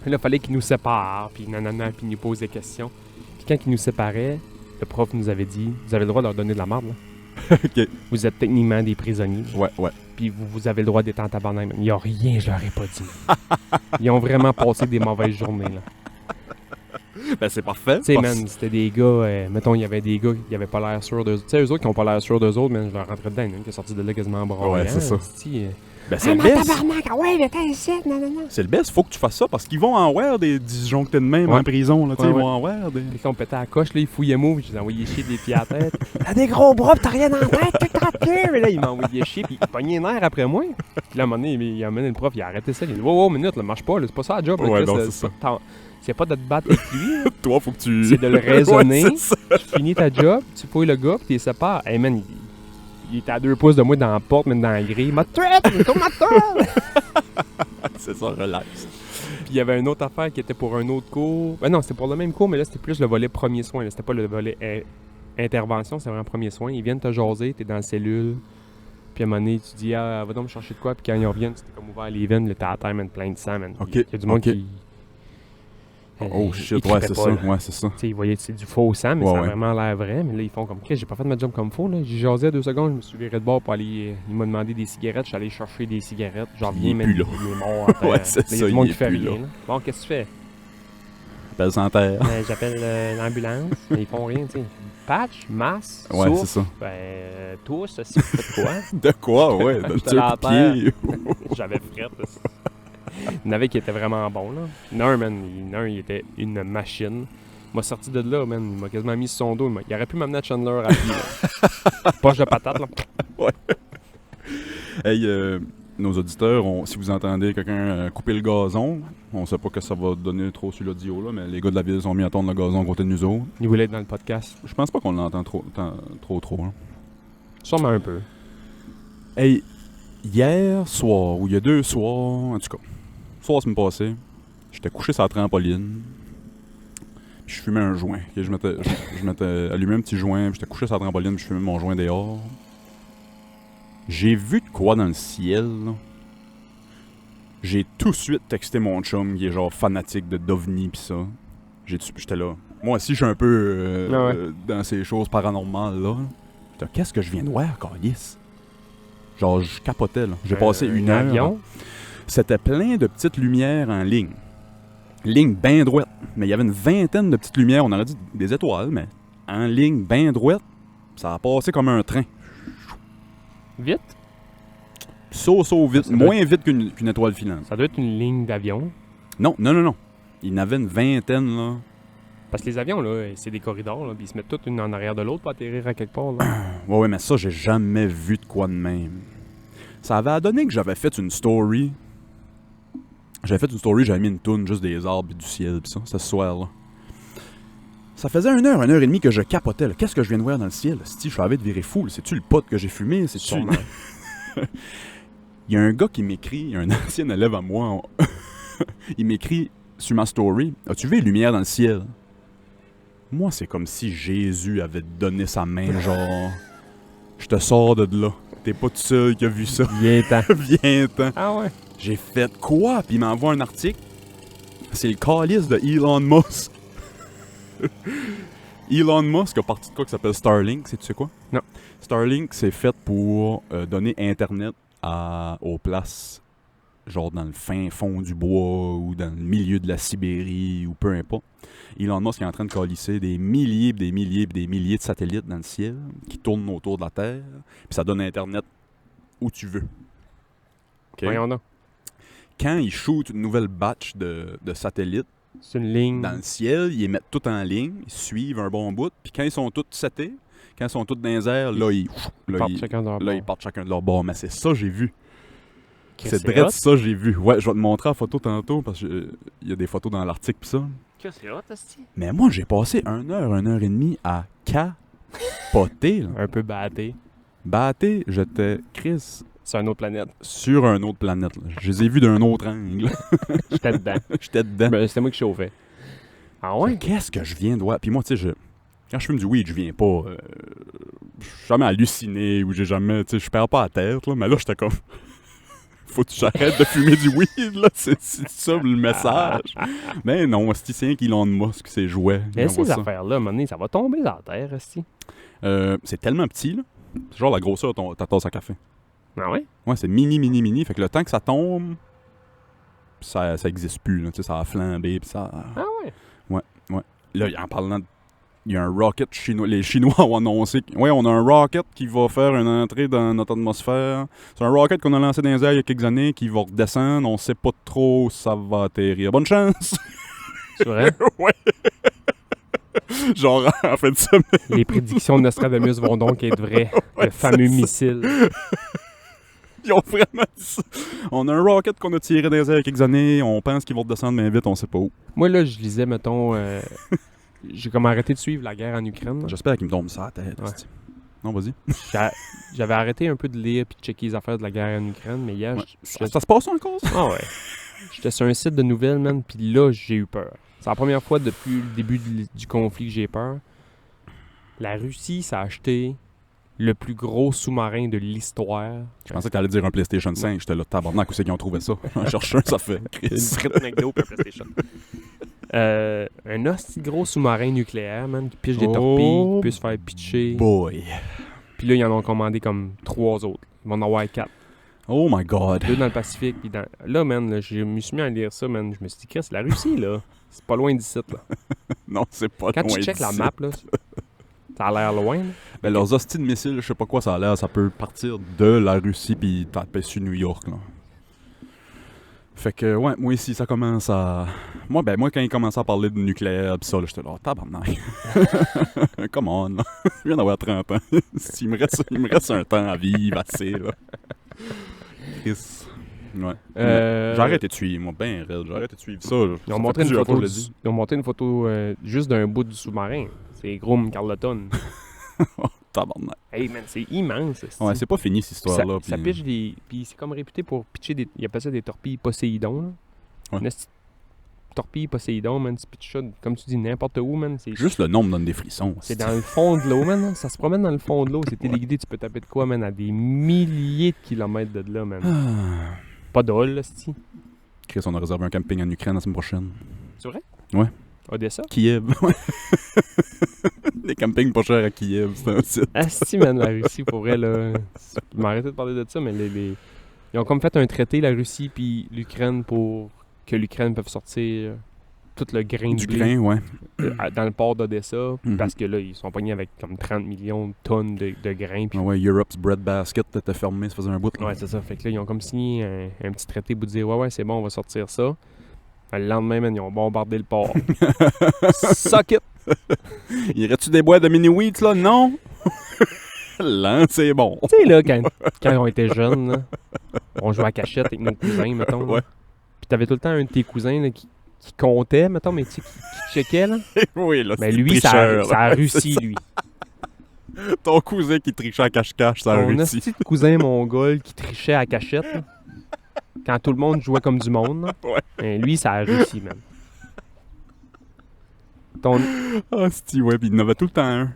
Puis là, il fallait qu'ils nous séparent, puis nanana, puis ils nous posent des questions. Puis quand ils nous séparaient, le prof nous avait dit, vous avez le droit de leur donner de la marde, là. Ok. Vous êtes techniquement des prisonniers. Ouais. Puis vous avez le droit d'être en tabarnak. Il n'y a rien, je leur ai pas dit. Ils ont vraiment passé des mauvaises journées, là. Ben c'est parfait. Tu sais, man, c'était des gars, mettons, il y avait des gars qui avaient pas l'air sûrs d'eux. Tu sais, eux autres qui ont pas l'air sûrs d'eux autres, man, je leur rentrais dedans. Une qui est sortie de là quasiment broyant. Ouais, c'est ça. Ben C'est c'est le best. tabarnak, ah ouais, il était ici, nanana. C'est le best, faut que tu fasses ça parce qu'ils vont en wear des disjonctés de même Ouais. en prison, là, tu sais, Ouais, ils ouais. vont en wear des... Puis quand on pétait à la coche, là, ils fouillaient mou, puis je les envoyais chier des pieds à la tête. T'as des gros bras, pis t'as rien dans la tête, t'es tranquille. Mais là, il m'envoyait chier, puis il pognait les nerfs après moi. Puis là, à un moment donné, il a amené le prof, il a arrêté ça. Il a dit, wow, minute, là, marche pas, là, c'est pas ça la job. Là, Ouais, Chris, non, là, c'est ça. c'est pas de te battre avec lui, là. Toi, faut que tu... C'est de le raisonner. Ouais, c'est ça. Tu finis ta job, tu fouilles le gars, puis tu les sépares. Hey man, il était à 2 pouces de moi dans la porte, même dans la grille. Ma tête, comme ma tête! C'est ça, relax. Puis il y avait une autre affaire qui était pour un autre cours. Ben non, c'était pour le même cours, mais là, c'était plus le volet premier soin. Là. C'était pas le volet intervention, c'est vraiment premier soin. Ils viennent te jaser, t'es dans la cellule. Puis à un moment donné, tu dis, ah, va donc me chercher de quoi. Puis quand ils reviennent, tu t'es comme ouvert les veines, là, t'es à terre, man, plein de sang, man. Ok, Il y a du monde ok. qui. Oh shit, ils ouais, tripaient c'est pas, ça, là. ouais, c'est ça. Tu sais, ils voyaient c'est du faux sang, mais Ouais, ça a ouais. vraiment l'air vrai. Mais là, ils font comme, OK, j'ai pas fait ma job comme faut. Là. J'ai jasé 2 secondes, je me suis viré de bord pour aller. Il m'a demandé des cigarettes, je suis allé chercher des cigarettes. J'en Il est viens, même. plus là. Il est mort. En terre. Ouais, c'est Là, il y a ça, du monde il qui est fait plus rien. là. Là. Bon, qu'est-ce que tu fais? Appelle sans terre. J'appelle l'ambulance, mais ils font rien, tu sais. Patch, masse, Ouais, souffle, c'est ça. tous, si vous faites quoi? De quoi, ouais, de J'étais là à terre. pied. J'avais frette. Là. Il y en avait qui étaient vraiment bons, là. Il y en a un, man, il était une machine. Il m'a sorti de là, man. Il m'a quasiment mis sur son dos. Il aurait pu m'amener à Chandler à pied, là. Poche de patate, là. Hey, nos auditeurs, si vous entendez quelqu'un couper le gazon, on sait pas que ça va donner trop sur l'audio, là, mais les gars de la ville sont mis à tondre le gazon à côté de nous autres. Il voulait être dans le podcast. Je pense pas qu'on l'entend trop. Hein. Sûrement un peu. Hey, hier soir, ou il y a 2 soirs, en tout cas, soir semaine passée, j'étais couché sur la trampoline, puis je fumais un joint. Okay, je m'étais allumé un petit joint, puis j'étais couché sur la trampoline, puis je fumais mon joint dehors. J'ai vu de quoi dans le ciel, là. J'ai tout de suite texté mon chum, qui est genre fanatique de d'OVNI pis ça. J'étais là. Moi aussi, je suis un peu dans ces choses paranormales, là. J'étais, qu'est-ce que je viens de voir, câlisse? Genre, je capotais, là. J'ai passé une heure. Avion. C'était plein de petites lumières en ligne. Ligne bien droite. Mais il y avait une vingtaine de petites lumières. On aurait dit des étoiles, mais en ligne bien droite. Ça a passé comme un train. Vite. Vite. Ça doit Moins vite qu'une étoile filante. Ça doit être une ligne d'avion. Non. Il y en avait une vingtaine, là. Parce que les avions, là, c'est des corridors, là, puis ils se mettent toutes une en arrière de l'autre pour atterrir à quelque part, là. Ouais, mais ça, j'ai jamais vu de quoi de même. Ça avait donné que j'avais fait une story. J'avais mis une toune juste des arbres et du ciel, pis ça. C'était ce soir-là. Ça faisait 1 heure et demie que je capotais, là. Qu'est-ce que je viens de voir dans le ciel? Si je savais de virer fou, là. C'est-tu le pot que j'ai fumé? C'est-tu... Sûrement. Il y a un gars qui m'écrit, il y a un ancien élève à moi, il m'écrit sur ma story, « As-tu vu les lumières dans le ciel? » Moi, c'est comme si Jésus avait donné sa main, genre, « Je te sors de là. T'es pas tout seul qui a vu ça. Viens-t'en. Viens-t'en. » Ah ouais? J'ai fait quoi? Puis il m'envoie un article. C'est le calice de Elon Musk. Elon Musk a parti de quoi qui s'appelle Starlink, tu sais quoi? Non. Starlink, c'est fait pour donner Internet aux places, genre dans le fin fond du bois ou dans le milieu de la Sibérie ou peu importe. Elon Musk est en train de calisser des milliers, des milliers, des milliers de satellites dans le ciel qui tournent autour de la Terre. Puis ça donne Internet où tu veux. OK? Voyons donc. Quand ils shootent une nouvelle batch de satellites C'est une ligne. dans le ciel, ils les mettent tout en ligne, ils suivent un bon bout, puis quand ils sont tous setés, quand ils sont tous dans les airs, là, ils Partent chacun de leur bord. ils partent chacun de leur bord. Mais c'est ça que j'ai vu. Chris, C'est c'est vrai hot. ça que j'ai vu. Ouais, je vais te montrer la photo tantôt, parce qu'il y a des photos dans l'article pis ça. Chris, c'est hot, esti. Mais moi, j'ai passé 1 heure et demie à capoter. Là. Un peu batté. Batté, j'étais, Chris, C'est une autre planète. sur une autre planète. Là. Je les ai vus d'un autre angle. J'étais dedans. J'étais dedans. Ben, c'était moi qui chauffais. Ah ouais? Qu'est-ce que je viens de voir? Puis moi, tu sais, quand je fume du weed, je viens pas. Je suis jamais halluciné ou j'ai jamais. Tu sais, je perds pas la tête, là. Mais là, j'étais comme. Faut que j'arrête de fumer du weed, là. C'est ça le message. Mais non, c'est rien qu'Elon Musk, c'est jouet. Mais ces affaires-là, à un moment donné, ça va tomber dans la terre, esti. C'est tellement petit, là. C'est genre la grosseur de ta tasse à café. Ah ouais? Ouais, c'est mini, mini, mini. Fait que le temps que ça tombe, ça existe plus, là. Tu sais, ça a flambé, puis ça. Ah ouais? Là, en parlant, il y a un rocket chinois. Les Chinois ont annoncé oui, on a un rocket qui va faire une entrée dans notre atmosphère. C'est un rocket qu'on a lancé dans les airs il y a quelques années qui va redescendre. On sait pas trop où ça va atterrir. Bonne chance! C'est vrai? Ouais! Genre, en fin de semaine. Les prédictions de Nostradamus vont donc être vraies. Ouais, Le fameux c'est ça. missile. Ils ont vraiment dit ça. On a un rocket qu'on a tiré dans les airs il y a quelques années. On pense qu'il va redescendre, mais vite, on sait pas où. Moi, là, je lisais, mettons... j'ai comme arrêté de suivre la guerre en Ukraine. là. J'espère qu'il me tombe ça à la tête. Ouais. esti. Non, vas-y. J'avais arrêté un peu de lire puis de checker les affaires de la guerre en Ukraine, mais hier, Ouais. je- Ça se passe encore, ça? Ah ouais. J'étais sur un site de nouvelles, man, puis là, j'ai eu peur. C'est la première fois depuis le début du conflit que j'ai peur. La Russie s'est acheté le plus gros sous-marin de l'histoire. Je pensais que t'allais dire un PlayStation 5. J'étais là, tabarnak, où c'est qu'ils ont trouvé ça? J'en cherche un, ça fait. Une Chris. frite McDo puis un PlayStation. Un hostie de gros sous-marin nucléaire, man, qui pitche des torpilles, qui peut se faire pitcher. Boy. Puis là, ils en ont commandé comme 3 autres. Ils vont en avoir 4. Oh my god. 2 dans le Pacifique. Puis dans... Là, man, là, je me suis mis à lire ça, man. Je me suis dit, Chris, la Russie, là, c'est pas loin d'ici, là. Non, c'est pas Quand loin tu checkes la d'ici. map, là, ça a l'air loin, là. Ben, leurs hosties de missiles, je sais pas quoi ça a l'air, ça peut partir de la Russie puis taper sur New York, là. Fait que, ouais, moi ici, ça commence à... Moi, quand ils commençaient à parler de nucléaire pis ça, là, j'étais là, tabarnak. Come on, là. Je viens d'avoir 30 ans. il me reste un temps à vivre assez, là. Chris. Ouais. J'ai arrêté de suivre, moi, ben raide. J'ai arrêté de suivre ça. Là. Ils ont Ça montré fait une plusieurs photo, fois que je l'ai dit. ils ont montré une photo juste d'un bout du sous-marin. C'est Groom Carleton. Tabarnak. Hey, man, c'est immense. Ouais, c'est pas fini, cette histoire-là. Ça pitche des... Puis c'est comme réputé pour pitcher des... Ils appellent ça des torpilles Poséidon, là. Ouais. Une esti- torpille Poséidon, man, tu pitches ça, comme tu dis, n'importe où, man. C'est Juste le nom me donne des frissons. c'est dans le fond de l'eau, man. Ça se promène dans le fond de l'eau. C'est téléguidé. Tu peux taper de quoi, man, à des milliers de kilomètres de là, man. Ah. Pas d'ol, là, c'ti. Chris, on a réservé un camping en Ukraine la semaine prochaine. C'est vrai? Ouais. Odessa? Kiev. Des campings pas chers à Kiev, c'est un site. Asti, man, la Russie, pour vrai, là. Je m'arrêtais de parler de ça, mais ils ont comme fait un traité, la Russie puis l'Ukraine, pour que l'Ukraine puisse sortir tout le grain Du de blé grain, ouais. dans le port d'Odessa, Mhm. parce que là, ils sont pognés avec comme 30 millions de tonnes de grains. Puis... Ouais, Europe's Breadbasket était fermé, ça faisait un bout. là. Ouais, c'est ça. Fait que là, ils ont comme signé un petit traité pour dire ouais, c'est bon, on va sortir ça. Le lendemain, man, ils ont bombardé le port. Suck it! Y aurait-tu des boîtes de mini-wheats, là? Non! Là, c'est bon. Tu sais, là, quand on était jeunes, là, on jouait à cachette avec nos cousins, mettons. là. Ouais. Puis t'avais tout le temps un de tes cousins là, qui comptait, mettons, mais tu sais, qui checkait, là. Oui, là, Mais c'est lui, ça tricheur, a là. réussi, lui. Ton cousin qui trichait à cache-cache, ça a Mon réussi. petit cousin mongol qui trichait à cachette, là. Quand tout le monde jouait comme du monde, là. Ouais. Et lui, ça a réussi, man. Ton... Ah, c'est ouais, puis il y en avait tout le temps un.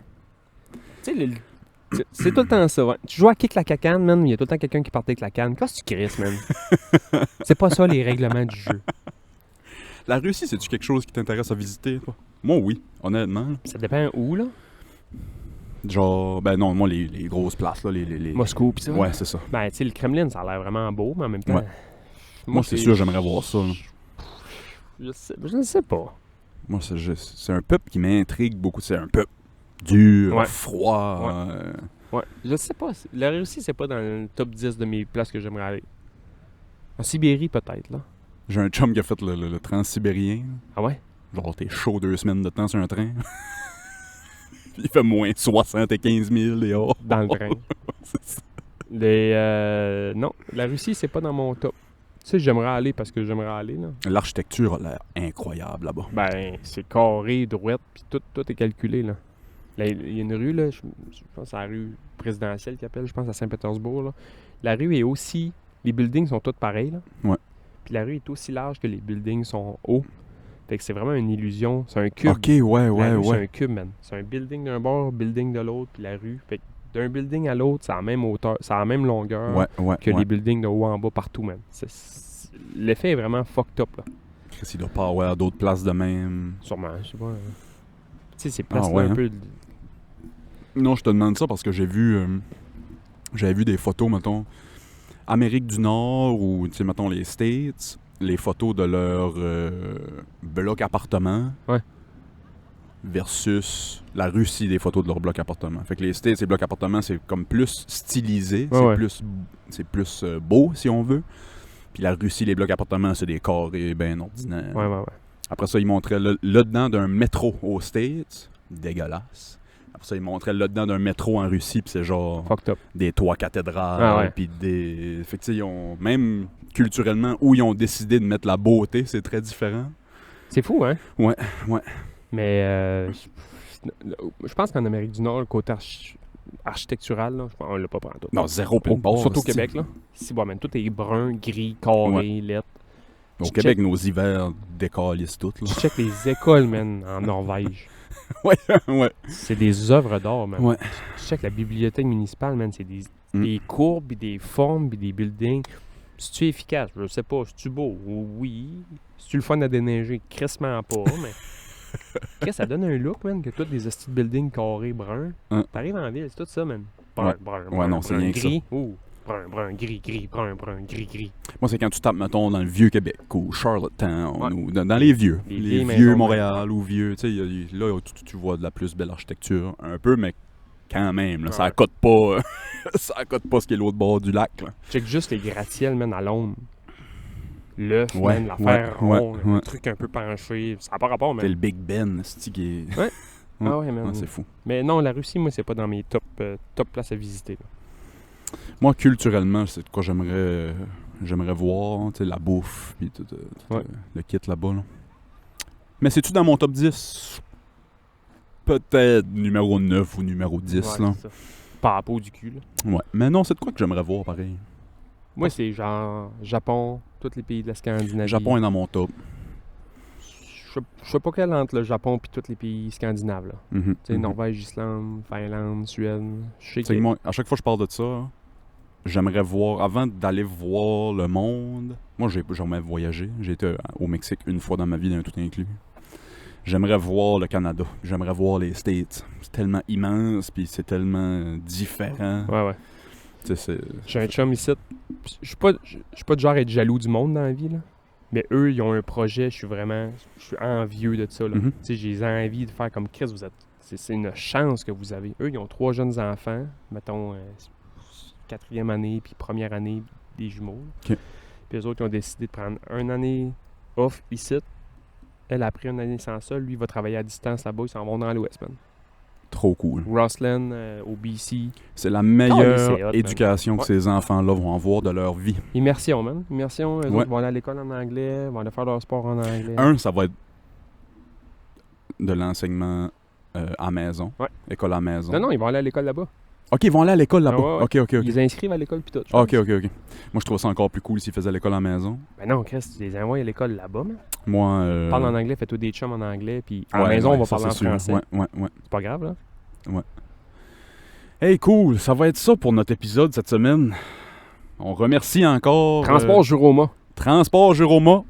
Tu sais, c'est tout le temps ça. Ouais. Tu joues à kick la cacane, man, mais il y a tout le temps quelqu'un qui partait avec la canne. Qu'est-ce que tu crisses, man? C'est pas ça les règlements du jeu. La Russie, c'est-tu quelque chose qui t'intéresse à visiter, toi? Moi, oui, honnêtement. Là. Ça dépend où, là. Genre, ben non, moi, les grosses places, là, les... Moscou, pis ça. Ouais, c'est ça. Ben, tu sais, le Kremlin, ça a l'air vraiment beau, mais en même temps... Ouais. Moi, c'est sûr, j'aimerais voir ça. Là. Je ne sais pas. Moi, c'est un peuple qui m'intrigue beaucoup. C'est un peuple dur, Ouais. froid. Ouais, je sais pas. La Russie, c'est pas dans le top 10 de mes places que j'aimerais aller. En Sibérie, peut-être, là. J'ai un chum qui a fait le transsibérien. Ah ouais? Genre, t'es chaud 2 semaines de temps sur un train. Il fait moins 75 000 dehors. Dans le train. C'est ça. Non, la Russie, c'est pas dans mon top. Tu sais, j'aimerais aller parce que j'aimerais aller, là. L'architecture a l'air incroyable là-bas. Ben, c'est carré, droite, puis tout est calculé, là. Là, il y a une rue, là, je pense que c'est la rue présidentielle qui appelle, je pense à Saint-Pétersbourg, là. La rue est aussi... Les buildings sont tous pareils, là. Ouais. Puis la rue est aussi large que les buildings sont hauts. Fait que c'est vraiment une illusion. C'est un cube. Ok, ouais, La ouais, rue, c'est ouais. un cube, man. C'est un building d'un bord, building de l'autre, puis la rue. Fait que d'un building à l'autre, c'est à la même hauteur, c'est à la même longueur Ouais, ouais, que ouais. les buildings de haut en bas partout, man. L'effet est vraiment fucked up, là. Chris, il doit pas avoir d'autres places de même. Sûrement, je sais pas. Tu sais, ces places-là, ouais, un hein? peu... Non, je te demande ça parce que j'avais vu des photos, mettons, Amérique du Nord ou, tu sais, mettons, les States, les photos de leur bloc appartement Ouais. versus la Russie, des photos de leur bloc appartement. Fait que les States, les blocs appartements, c'est comme plus stylisé, Ouais, c'est plus beau, si on veut. Puis la Russie, les blocs appartements, c'est des carrés bien ordinaires. Ouais. Après ça, ils montraient le dedans d'un métro aux States, dégueulasse. Après ça, ils montraient le dedans d'un métro en Russie, puis c'est genre Fucked up. des toits cathédrales, Ah ouais. puis des... Fait que tu sais, ils ont... Même culturellement, où ils ont décidé de mettre la beauté, c'est très différent. C'est fou, hein? Ouais. Mais je pense qu'en Amérique du Nord, le côté architectural, là, je pense, on l'a pas pris en tout. Non, zéro pin bord, Surtout au c'est- Québec, là. Si, bon, man, tout est brun, gris, carré, lettre. Au Je Québec, nos hivers décalissent tout, là. Tu check les écoles, man, en Norvège. Ouais, ouais. C'est des œuvres d'art, man. Ouais. Tu check la bibliothèque municipale, man, c'est Mm. des courbes, puis des formes, puis des buildings. C'est-tu efficace? Je sais pas. C'est-tu beau? Oui. C'est-tu le fun à déneiger? Crissement pas, mais... Chris, ça donne un look, man, que tous des hosties de buildings carrés, bruns. Hein. T'arrives en ville, c'est tout ça, man. Ouais. Brun, non, c'est rien que ça. gris. Ouh, brun, gris, brun, gris. Moi, c'est quand tu tapes, mettons, dans le vieux Québec, ou Charlottetown, Ouais. ou dans les vieux. Les Les vieilles vieux maisons, Montréal, ou vieux. Tu sais, là, tu vois de la plus belle architecture. Un peu, mais quand même, là, ça Ouais. accote pas... ça accote pas ce qui est l'autre bord du lac, là. Check juste les gratte-ciels, man, à l'ombre. L'œuf, Ouais, man, l'affaire ouais, rond, ouais. le truc un peu penché. Ça n'a pas rapport, C'est le man. Big Ben, c'est qui est... Ah ouais, man. Ouais, c'est fou. Mais non, la Russie, moi, c'est pas dans mes top places à visiter. Là. Moi, culturellement, c'est de quoi j'aimerais voir, tu sais, la bouffe, puis tout, Ouais. le kit là-bas, là. Mais c'est-tu dans mon top 10? Peut-être numéro 9 ou numéro 10, Ouais, là. c'est ça. Pas à peau du cul, là. Ouais. Mais non, c'est de quoi que j'aimerais voir, pareil. Moi, c'est genre Japon, tous les pays de la Scandinavie. Japon est dans mon top. Je sais pas quel entre le Japon et tous les pays scandinaves. Là. Mhm, Tu sais, mhm. Norvège, Islande, Finlande, Suède. Je sais Tu sais, que... moi, à chaque fois que je parle de ça, j'aimerais voir, avant d'aller voir le monde, moi j'ai jamais voyagé, j'ai été au Mexique une fois dans ma vie, d'un tout inclus. J'aimerais voir le Canada, j'aimerais voir les States. C'est tellement immense, puis c'est tellement différent. Ouais. Tu sais, J'ai un chum ici. Je suis pas du genre à être jaloux du monde dans la vie, là. Mais eux, ils ont un projet, je suis envieux de ça, là. Mhm. Tu sais, j'ai envie de faire comme Chris, vous êtes... C'est une chance que vous avez. Eux, ils ont 3 jeunes enfants, mettons, 4e année, puis 1re année, des jumeaux. Ok. Puis eux autres, ils ont décidé de prendre une année off ici. Elle a pris une année sans ça. Lui, il va travailler à distance là-bas. Ils s'en vont dans l'Ouest, man. trop cool. Rossland, au BC. C'est la c'est meilleure hot, man. éducation que Ouais. ces enfants-là vont avoir de leur vie. Immersion, man. Immersion, eux Ouais. autres vont aller à l'école en anglais, vont aller faire leur sport en anglais. Ça va être de l'enseignement à maison. Ouais. École à maison. Non, ils vont aller à l'école là-bas. Ok, ils vont aller à l'école là-bas. Ah ouais, Ok. Ils les inscrivent à l'école puis tout. je Ok. pense. Moi, je trouve ça encore plus cool s'ils faisaient à l'école à la maison. Ben non, Chris, tu les envoies à l'école là-bas, man. Moi. Parle en anglais, fais-toi des chums en anglais, puis à la ouais, maison, ouais, on va ça, parler en c'est sûr. français. Ouais. C'est pas grave, là. Hey, cool. Ça va être ça pour notre épisode cette semaine. On remercie encore. Transport Juroma. Transport Jérôme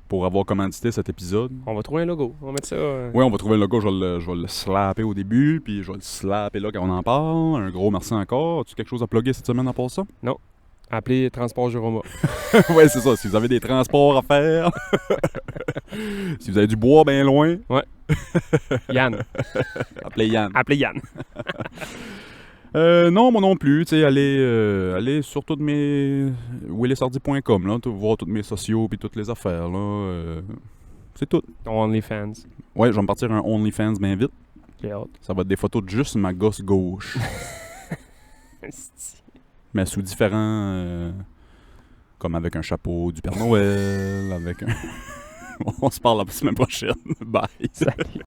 pour avoir commandité cet épisode. On va trouver un logo. On va mettre ça. Oui, on va trouver le logo. Je vais le slapper au début, puis je vais le slapper là quand on en parle. Un gros merci encore. As-tu quelque chose à plugger cette semaine à part ça? Appelez Transport Juroma. Ouais, c'est ça. Si vous avez des transports à faire, si vous avez du bois bien loin, Yann. appelez Yann. Appelez Yann. Non, moi non plus. Tu sais, allez sur toutes mes willeshardy.com, là, voir toutes mes sociaux puis toutes les affaires, là. C'est tout. OnlyFans. Ouais, je vais me partir un OnlyFans bien vite. J'ai hâte. Ça va être des photos de juste ma gosse gauche. Mais sous différents... comme avec un chapeau du Père Noël, avec un... On se parle la semaine prochaine. Bye. Salut.